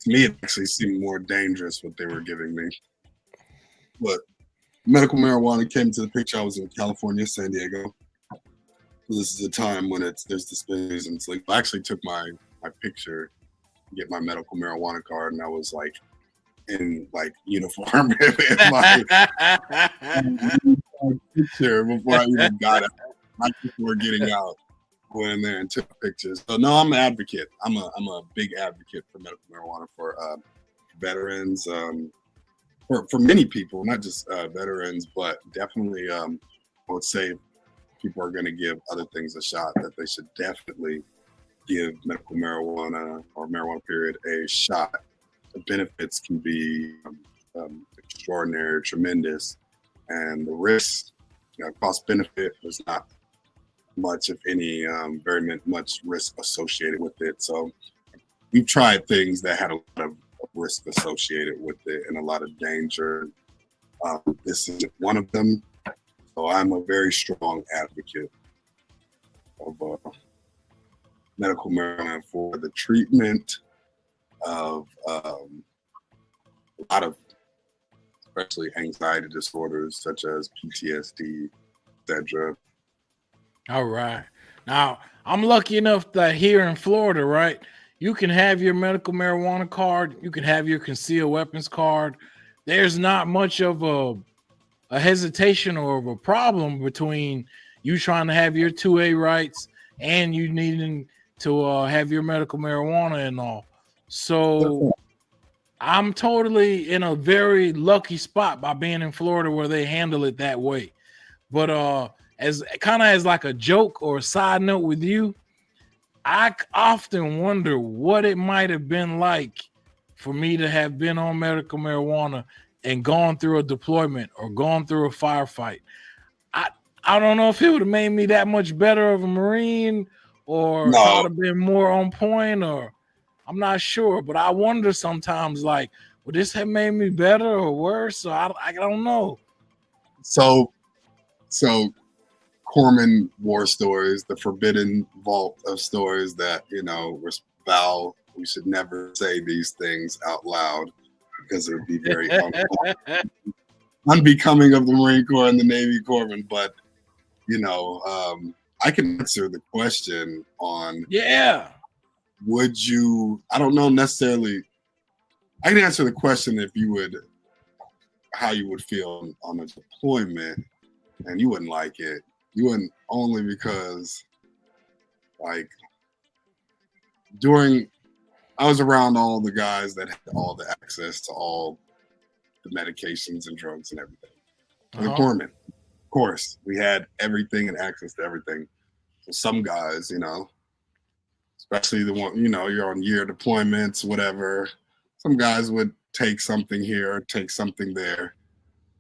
To me, it actually seemed more dangerous what they were giving me. But medical marijuana came to the picture. I was in California, San Diego, This is a time when there's this business, and it's like I actually took my picture to get my medical marijuana card, and I was like in like uniform in my picture before I even got it. Right before getting out, went in there and took pictures. So no, I'm an advocate. I'm a big advocate for medical marijuana for veterans, for many people, not just veterans, but definitely I would say people are going to give other things a shot, that they should definitely give medical marijuana or marijuana period a shot. The benefits can be extraordinary, tremendous, and the risk, cost benefit is not much, if any, very much risk associated with it. So we've tried things that had a lot of risk associated with it and a lot of danger. This is one of them. So I'm a very strong advocate of medical marijuana for the treatment of a lot of, especially anxiety disorders such as PTSD, etc. All right. Now, I'm lucky enough that here in Florida, right, you can have your medical marijuana card, you can have your concealed weapons card. There's not much of a hesitation or of a problem between you trying to have your 2A rights and you needing to have your medical marijuana and all. So I'm totally in a very lucky spot by being in Florida where they handle it that way. But as kind of as like a joke or a side note with you, I often wonder what it might have been like for me to have been on medical marijuana and gone through a deployment or gone through a firefight. I don't know if it would have made me that much better of a Marine, or if I would have been more on point, or I'm not sure. But I wonder sometimes, like, would this have made me better or worse? So I don't know. So Corman war stories, the forbidden vault of stories that, were foul. We should never say these things out loud because it would be very unbecoming of the Marine Corps and the Navy Corpsman. But, I can answer the question on, would you, I don't know necessarily, I can answer the question how you would feel on a deployment, and you wouldn't like it. You wouldn't, only because, like, I was around all the guys that had all the access to all the medications and drugs and everything. The corpsmen, of course, we had everything and access to everything. So some guys, especially the one, you're on year deployments, whatever. Some guys would take something here, take something there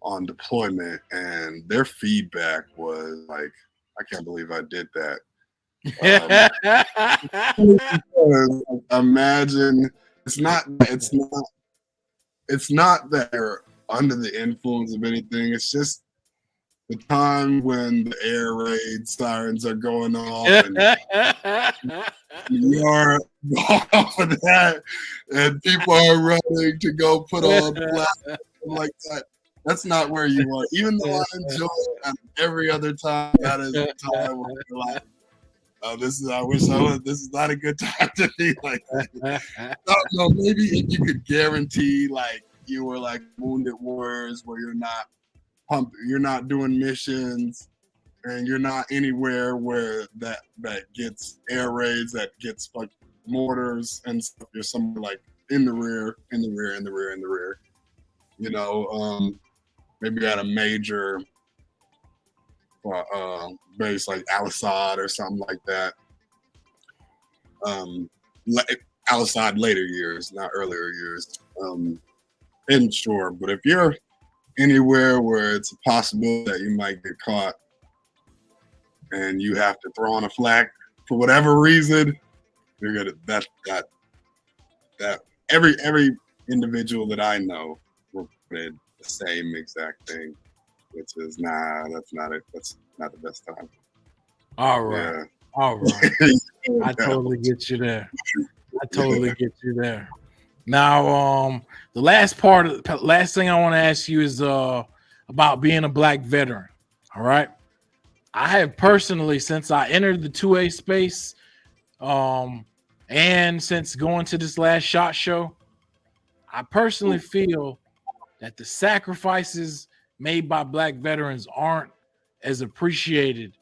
on deployment, and their feedback was like, I can't believe I did that. Imagine it's not that they're under the influence of anything. It's just the time when the air raid sirens are going off and you're off of that, and people are running to go put on plastic like that. That's not where you are. Even though I enjoy it every other time, that is the time where you're like, this is not a good time to be like that. No, maybe if you could guarantee, like, you were like wounded warriors where you're not doing missions, and you're not anywhere where that gets air raids, that gets like mortars and stuff. You're somewhere like in the rear. Maybe at a major base like Al-Assad or something like that. Al-Assad later years, not earlier years. And sure, but if you're anywhere where it's possible that you might get caught and you have to throw on a flag for whatever reason, you're gonna that every individual that I know reported the same exact thing, which is that's not it. That's not the best time. All right. I totally get you there. Now, the last thing I want to ask you is about being a Black veteran. All right. I have personally, since I entered the 2A space, and since going to this last SHOT Show, I personally feel that the sacrifices made by Black veterans aren't as appreciated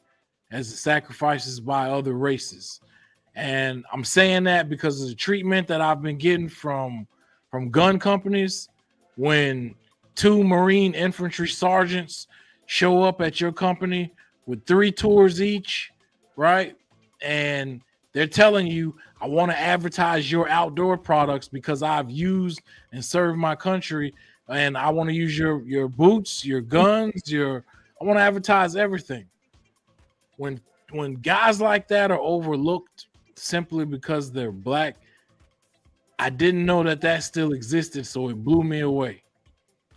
as the sacrifices by other races. And I'm saying that because of the treatment that I've been getting from gun companies. When 2 Marine infantry sergeants show up at your company with 3 tours each, right? And they're telling you, I want to advertise your outdoor products because I've used and served my country, and I want to use your boots, your guns, I want to advertise everything. When guys like that are overlooked simply because they're Black, I didn't know that still existed, so it blew me away.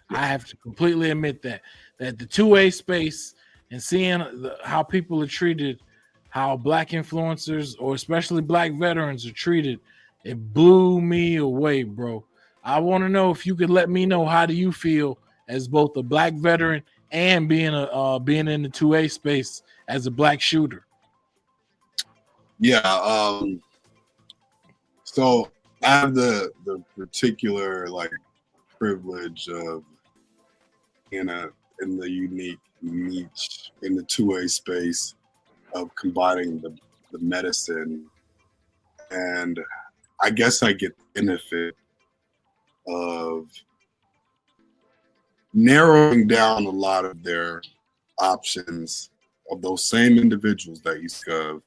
I have to completely admit that the 2A space and seeing how people are treated, how Black influencers or especially Black veterans are treated, it blew me away, bro. I want to know if you could let me know, how do you feel as both a Black veteran and being in the 2A space as a Black shooter? Yeah. So I have the particular privilege of in the unique niche in the 2A space of combining the medicine, and I guess I get the benefit of narrowing down a lot of their options of those same individuals that you spoke of.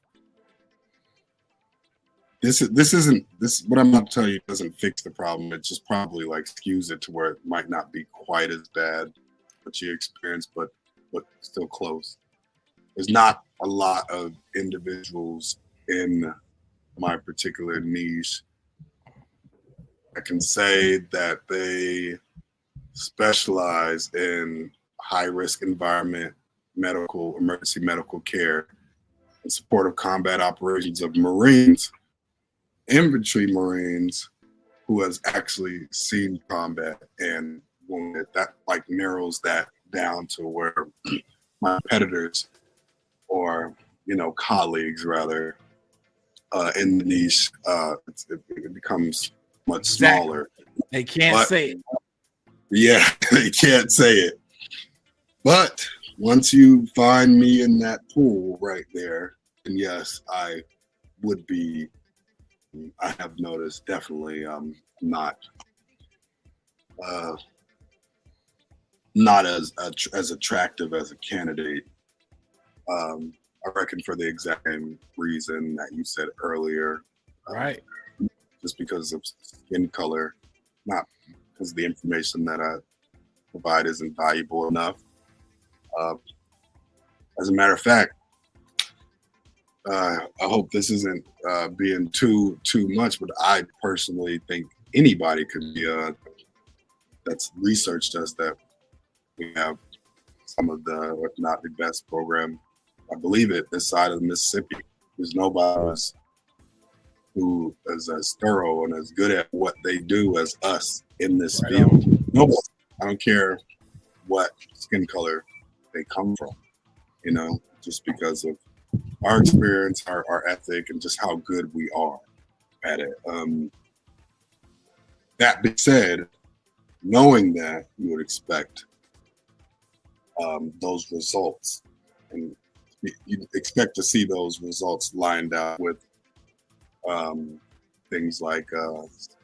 This what I'm about to tell you doesn't fix the problem. It just probably skews it to where it might not be quite as bad what you experienced, but still close. There's not a lot of individuals in my particular niche I can say that they specialize in high risk environment, emergency medical care, in support of combat operations of Marines, infantry Marines who has actually seen combat and wounded. That narrows that down to where my competitors or colleagues rather in the niche it becomes much smaller. They can't say it. Yeah, they can't say it. But once you find me in that pool right there, and yes, I would be. I have noticed definitely not as attractive as a candidate. I reckon for the exact same reason that you said earlier. Right. Just because of skin color, not because the information that I provide isn't valuable enough. As a matter of fact, I hope this isn't being too much, but I personally think anybody could be that's researched us that we have some of the, if not the best program, I believe it, this side of the Mississippi. There's nobody else who is as thorough and as good at what they do as us in this field. Nobody. I don't care what skin color they come from, just because of our experience, our ethic, and just how good we are at it. That being said, knowing that, you would expect those results, and you expect to see those results lined out with things like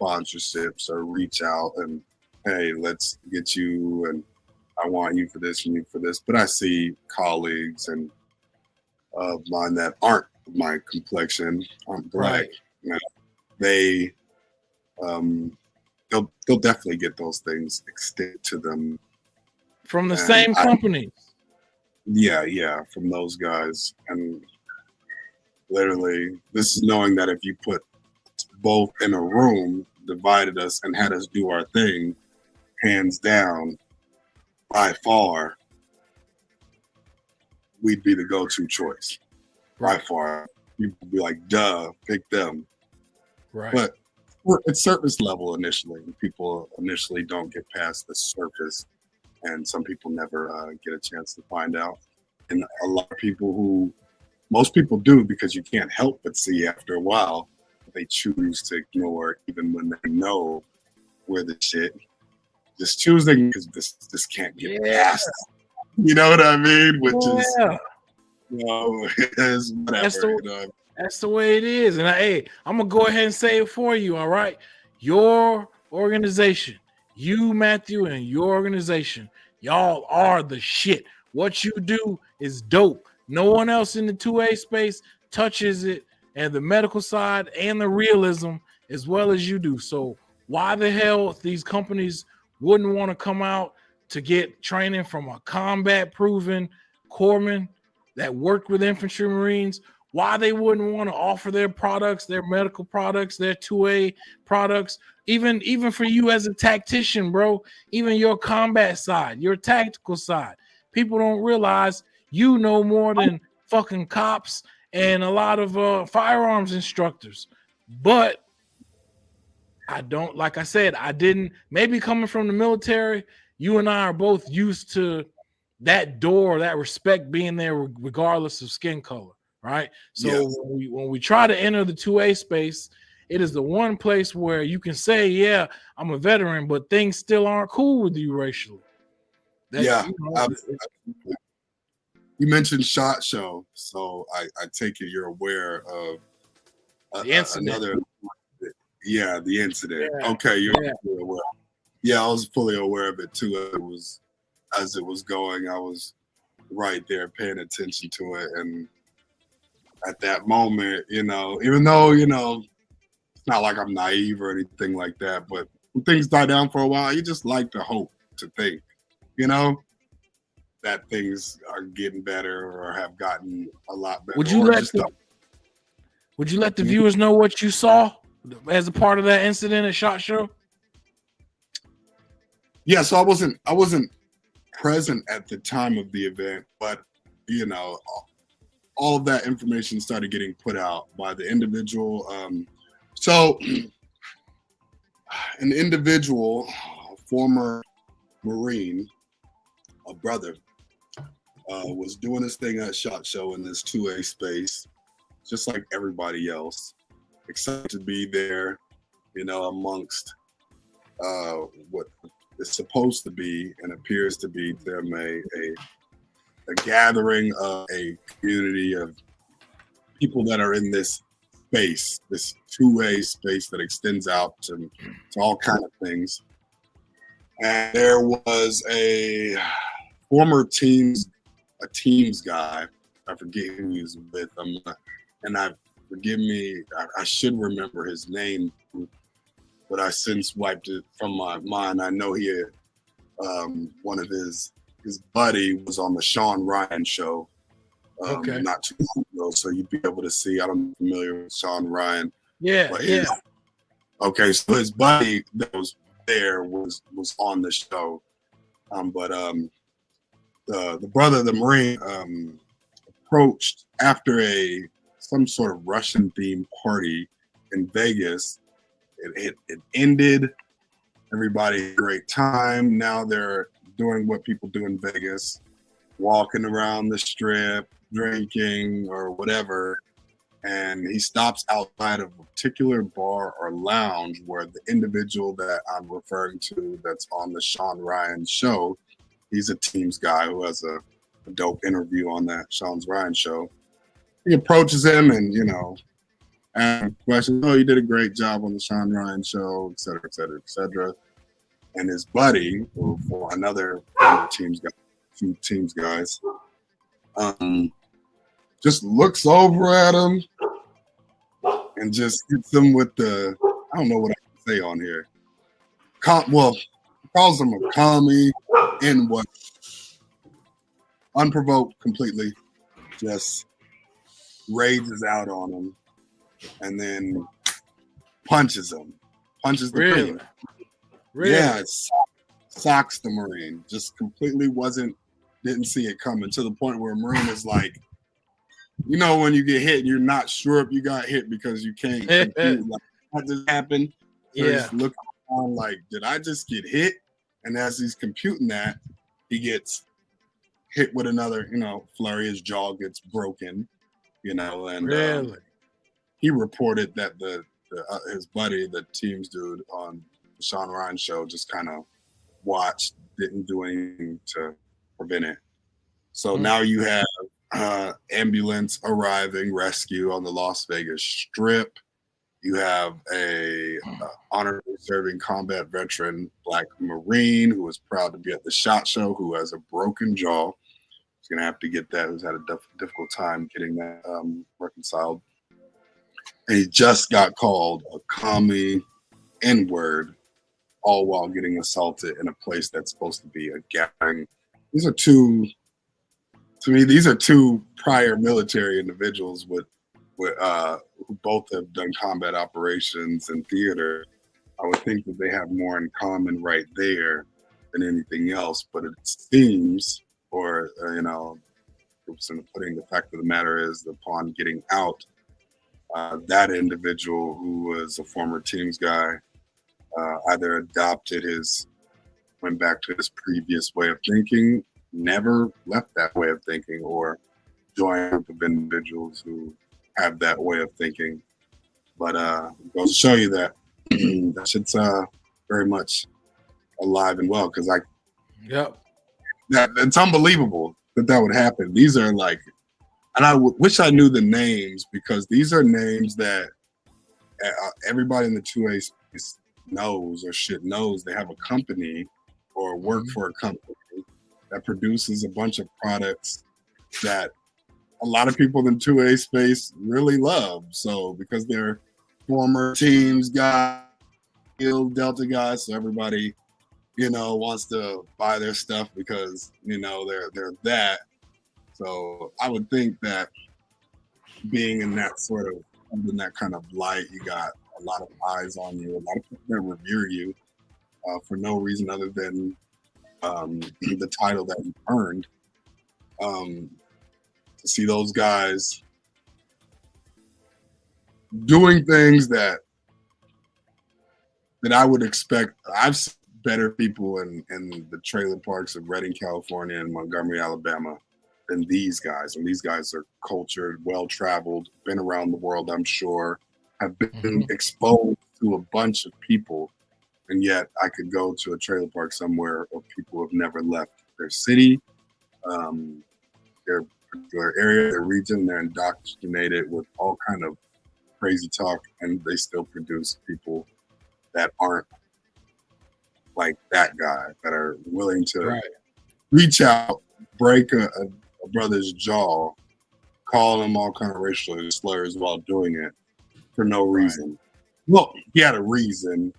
sponsorships or reach out and, hey, let's get you, and I want you for this and you for this. But I see colleagues and of mine that aren't my complexion, aren't Black. Right. They'll definitely get those things extended to them from the same company. Yeah, from those guys. And literally, this is knowing that if you put both in a room, divided us, and had us do our thing, hands down, by far, we'd be the go-to choice. By far. People would be like, duh, pick them. Right. But it's surface level initially. People initially don't get past the surface, and some people never get a chance to find out. And a lot of people most people do because you can't help but see after a while, they choose to ignore even when they know where the shit. Just choosing because this can't get past. You know what I mean? Which is, is whatever. That's the way it is. And I'm gonna go ahead and say it for you. All right, your organization, you Matthew, and your organization, y'all are the shit. What you do is dope. No one else in the 2A space touches it, and the medical side and the realism as well as you do. So why the hell these companies wouldn't want to come out to get training from a combat-proven corpsman that worked with infantry Marines? Why they wouldn't want to offer their products, their medical products, their 2A products, even for you as a tactician, bro, even your combat side, your tactical side. People don't realize you know more than fucking cops and a lot of firearms instructors. But I don't, like I said, I didn't, maybe coming from the military, you and I are both used to that door, that respect being there regardless of skin color, right? So when we try to enter the 2A space, it is the one place where you can say, yeah, I'm a veteran, but things still aren't cool with you racially. You mentioned SHOT Show, so I take it you're aware of the incident. The incident. Yeah. Okay, you're fully aware. Yeah, I was fully aware of it too. As it was going, I was right there paying attention to it, and at that moment, even though it's not like I'm naive or anything like that, but when things die down for a while, you just like to hope to think, that things are getting better or have gotten a lot better. Would you let the viewers know what you saw as a part of that incident at SHOT Show? Yeah, so I wasn't present at the time of the event, but all of that information started getting put out by the individual. So an individual, a former Marine, a brother, was doing his thing at SHOT Show in this 2A space, just like everybody else, excited to be there, amongst what is supposed to be and appears to be to them a gathering of a community of people that are in this space, this 2A space that extends out to all kind of things. And there was a former teams guy. I forget who he was with. Forgive me. I should remember his name, but I since wiped it from my mind. I know he had one of his buddy was on the Sean Ryan show. Not too long ago, so you'd be able to see. I'm familiar with Sean Ryan. Yeah. Okay, so his buddy that was there was on the show, but the brother, the Marine, approached after some sort of Russian themed party in Vegas. It ended. Everybody had a great time. Now they're doing what people do in Vegas, walking around the strip, drinking or whatever. And he stops outside of a particular bar or lounge where the individual that I'm referring to that's on the Sean Ryan show, he's a Teams guy who has a dope interview on that Sean Ryan show. He approaches him and, asks questions. Oh, you did a great job on the Sean Ryan show, et cetera, et cetera, et cetera. And his buddy, for another Teams guy, two Teams guys, just looks over at him and just hits him with I don't know what I can say on here. Calls him a commie and what? Unprovoked completely, just rages out on him and then punches him. Punches the Marine. Really? Yeah, socks the Marine. Just completely didn't see it coming, to the point where a Marine is like, when you get hit and you're not sure if you got hit because you can't compute, like, what just happened? So he's looking around like, did I just get hit? And as he's computing that, he gets hit with another, flurry. His jaw gets broken, and Really? he reported that his buddy, the team's dude on the Sean Ryan show, just kind of watched, didn't do anything to prevent it. So now you have ambulance arriving, rescue on the Las Vegas Strip. You have a honorably serving combat veteran, Black Marine, who is proud to be at the SHOT Show, who has a broken jaw. He's going to have to get that. Who's had a difficult time getting that reconciled. And he just got called a commie N-word, all while getting assaulted in a place that's supposed to be a gathering. These are two prior military individuals with who both have done combat operations and theater. I would think that they have more in common right there than anything else. But it seems, or putting the fact of the matter is, upon getting out, that individual who was a former teams guy either went back to his previous way of thinking, never left that way of thinking, or joined a group of individuals who have that way of thinking. But it goes to show you that that shit's very much alive and well, because it's unbelievable that would happen. These are like, and I wish I knew the names, because these are names that everybody in the 2A space knows or should knows. They have a company or work for a company that produces a bunch of products that a lot of people in 2A space really love. So because they're former teams guys, Delta guys, so everybody, wants to buy their stuff because, they're that. So I would think that being in that kind of light, you got a lot of eyes on you, a lot of people that revere you for no reason other than the title that you earned. To see those guys doing things that I would expect. I've seen better people in the trailer parks of Redding, California, and Montgomery, Alabama, than these guys. And these guys are cultured, well-traveled, been around the world, I'm sure, have been exposed to a bunch of people. And yet I could go to a trailer park somewhere of people who have never left their city, their particular area, their region. They're indoctrinated with all kind of crazy talk, and they still produce people that aren't like that guy, that are willing to reach out, break a brother's jaw, call him all kind of racial slurs while doing it for no reason. Well, he had a reason,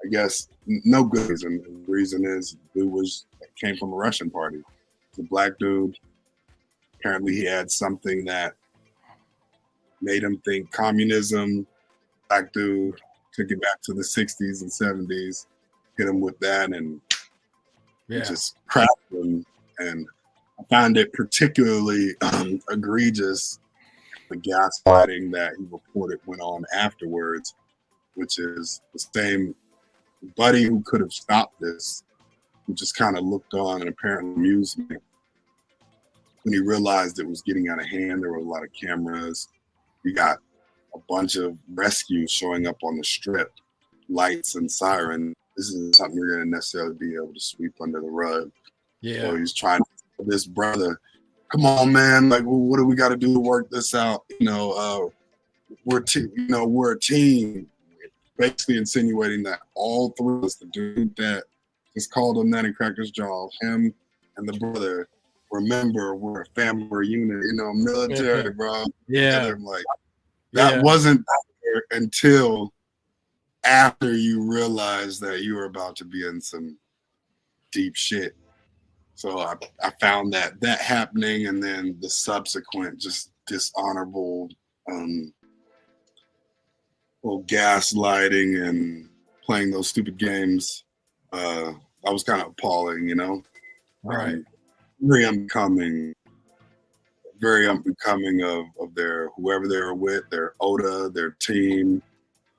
I guess, no good reason. The reason is dude came from a Russian party. He's a black dude. Apparently he had something that made him think communism. Black dude, took it back to the 60s and 70s, hit him with that, and just cracked him. And I found it particularly egregious, the gaslighting that he reported went on afterwards, which is the same buddy who could have stopped this, who just kind of looked on and apparently amused me. When he realized it was getting out of hand, there were a lot of cameras. We got a bunch of rescues showing up on the strip, lights and siren. This isn't something you're going to necessarily be able to sweep under the rug. Yeah. So he's trying to tell this brother, come on, man, like, well, what do we got to do to work this out? We're a team. Basically insinuating that all three of us, the dude that just called him that and cracked his jaw, him and the brother, remember, we're a family unit, military, bro. Yeah. Like, that wasn't there until after you realized that you were about to be in some deep shit. So I found that happening, and then the subsequent just dishonorable gaslighting and playing those stupid games, that was kind of appalling, Right. Very unbecoming of their, whoever they were with, their OTA, their team,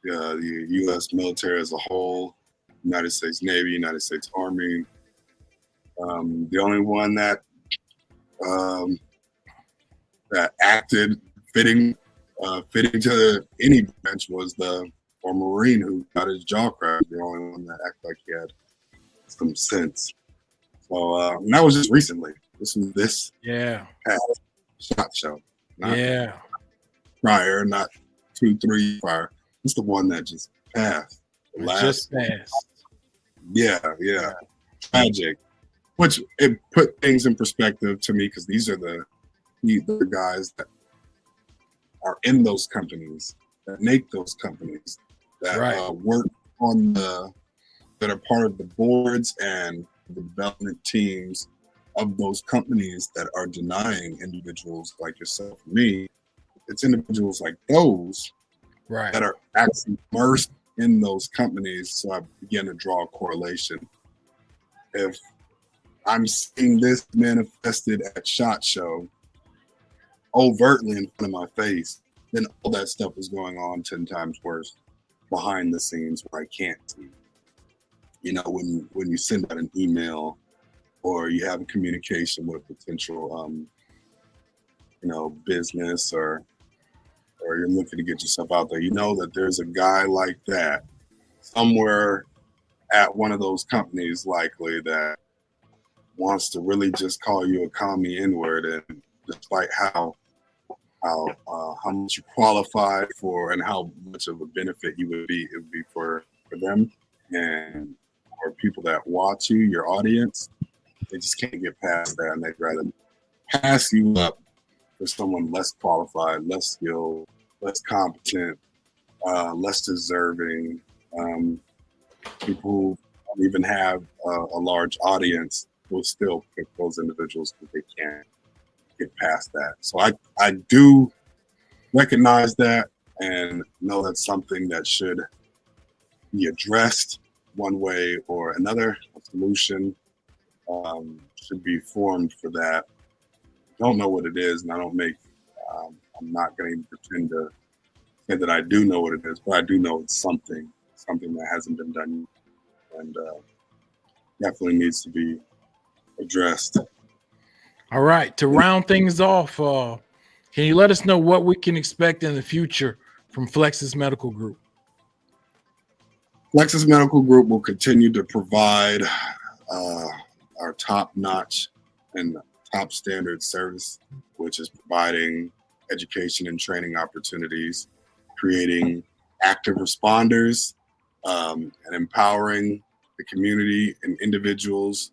the U.S. military as a whole, United States Navy, United States Army. The only one that that acted fitting to any bench was the former Marine who got his jaw cracked. The only one that acted like he had some sense. So and that was just recently. This past SHOT Show. Not prior, not 2-3 prior. It's the one that just passed. Just passed. Yeah. Tragic. Which it put things in perspective to me because these are the guys that are in those companies, that make those companies, that work on that are part of the boards and the development teams of those companies that are denying individuals like yourself and me. It's individuals like those that are actually immersed in those companies. So I began to draw a correlation. If I'm seeing this manifested at SHOT Show overtly in front of my face, then all that stuff is going on 10 times worse behind the scenes where I can't see. You know, when you send out an email or you have a communication with a potential, business or you're looking to get yourself out there, you know that there's a guy like that somewhere at one of those companies likely that wants to really just call you a commie N-word, and despite how much you qualify for and how much of a benefit it would be for them and for people that watch you, your audience, they just can't get past that, and they'd rather pass you up for someone less qualified, less skilled, less competent, less deserving, people who don't even have a large audience will still pick those individuals because they can't get past that. So I do recognize that and know that's something that should be addressed one way or another. A solution should be formed for that. I don't know what it is, and I'm not going to pretend to say that I do know what it is, but I do know it's something that hasn't been done and definitely needs to be addressed. All right. To round things off, can you let us know what we can expect in the future from Flexas Medical Group? Flexas Medical Group will continue to provide our top-notch and top standard service, which is providing education and training opportunities, creating active responders, and empowering the community and individuals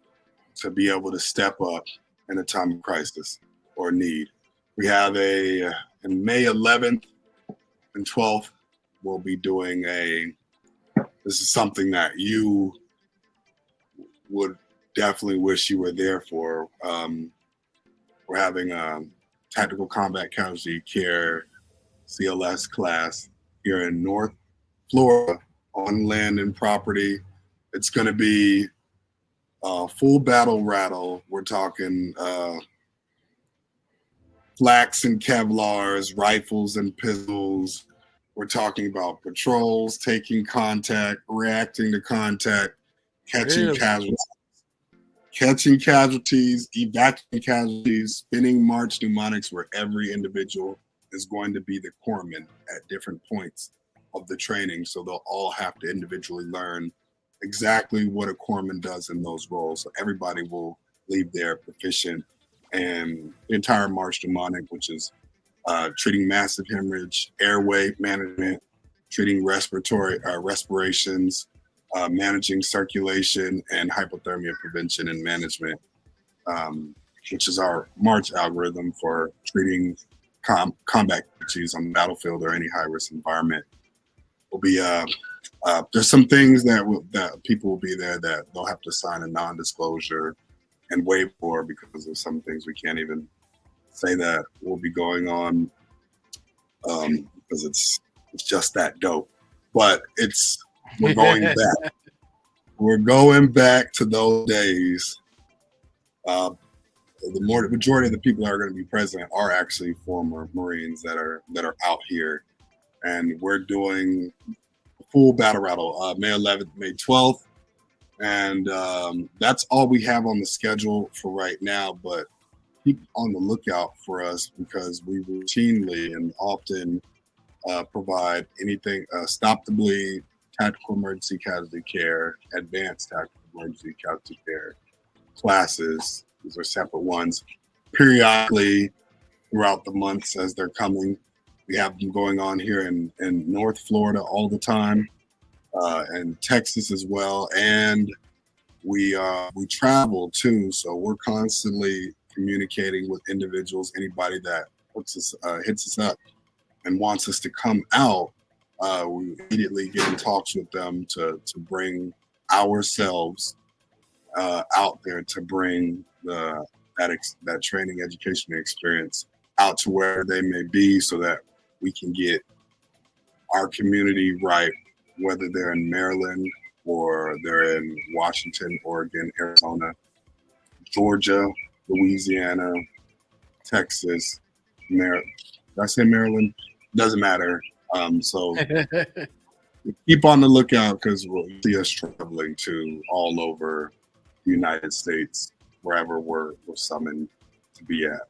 to be able to step up in a time of crisis or need. We have in May 11th and 12th, we'll be doing this is something that you would definitely wish you were there for. We're having a Tactical Combat Casualty Care CLS class here in North Florida on land and property. It's going to be full battle rattle. We're talking flaks and Kevlars, rifles and pistols. We're talking about patrols, taking contact, reacting to contact, catching casualties, evacuating casualties, spinning march mnemonics where every individual is going to be the corpsman at different points of the training. So they'll all have to individually learn exactly what a corpsman does in those roles. So everybody will leave there proficient. And the entire march mnemonic, which is treating massive hemorrhage, airway management, treating respirations, managing circulation, and hypothermia prevention and management, which is our march algorithm for treating combat issues on the battlefield or any high-risk environment. Will be there's some things that people will be there that they'll have to sign a non-disclosure and waive for because of some things we can't even say that will be going on because it's just that dope. But we're going back. We're going back to those days. The majority of the people that are going to be present are actually former Marines that are out here, and we're doing full battle rattle May 11th, May 12th, and that's all we have on the schedule for right now. But keep on the lookout for us because we routinely and often provide anything, stop the bleed, tactical emergency casualty care, advanced tactical emergency casualty care classes. These are separate ones. Periodically throughout the months as they're coming, we have them going on here in North Florida all the time, and Texas as well. And we travel too, so we're constantly communicating with individuals. Anybody that hits us up and wants us to come out, we immediately get in talks with them to bring ourselves out there, to bring that training, education, and experience out to where they may be, so that we can get our community right, whether they're in Maryland or they're in Washington, Oregon, Arizona, Georgia, Louisiana, Texas, did I say Maryland? Doesn't matter. So keep on the lookout, because we'll see us traveling to all over the United States, wherever we're summoned to be at.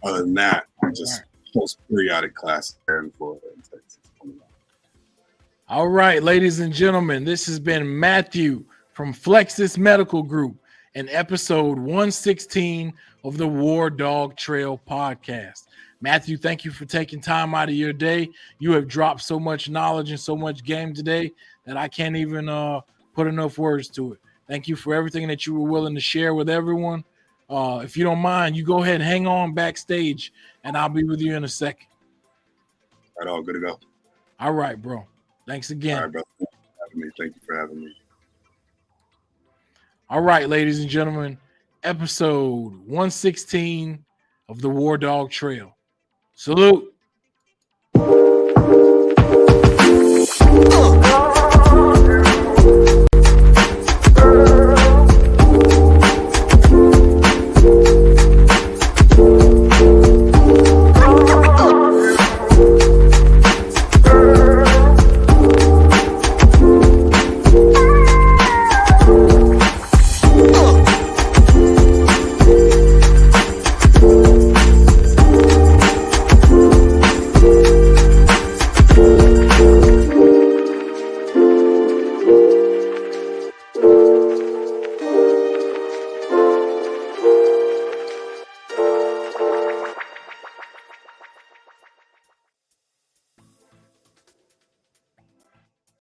Other than that, we just host periodic classes there in Florida and Texas. All right, ladies and gentlemen, this has been Matthew from Flexas Medical Group in episode 116 of the WarDawg Trail podcast. Matthew, thank you for taking time out of your day. You have dropped so much knowledge and so much game today that I can't even put enough words to it. Thank you for everything that you were willing to share with everyone. If you don't mind, you go ahead and hang on backstage, and I'll be with you in a second. Right, all good to go. All right, bro. Thanks again. All right, brother. Thank you for having me. All right, ladies and gentlemen, episode 116 of the WarDawg Trail. Salute.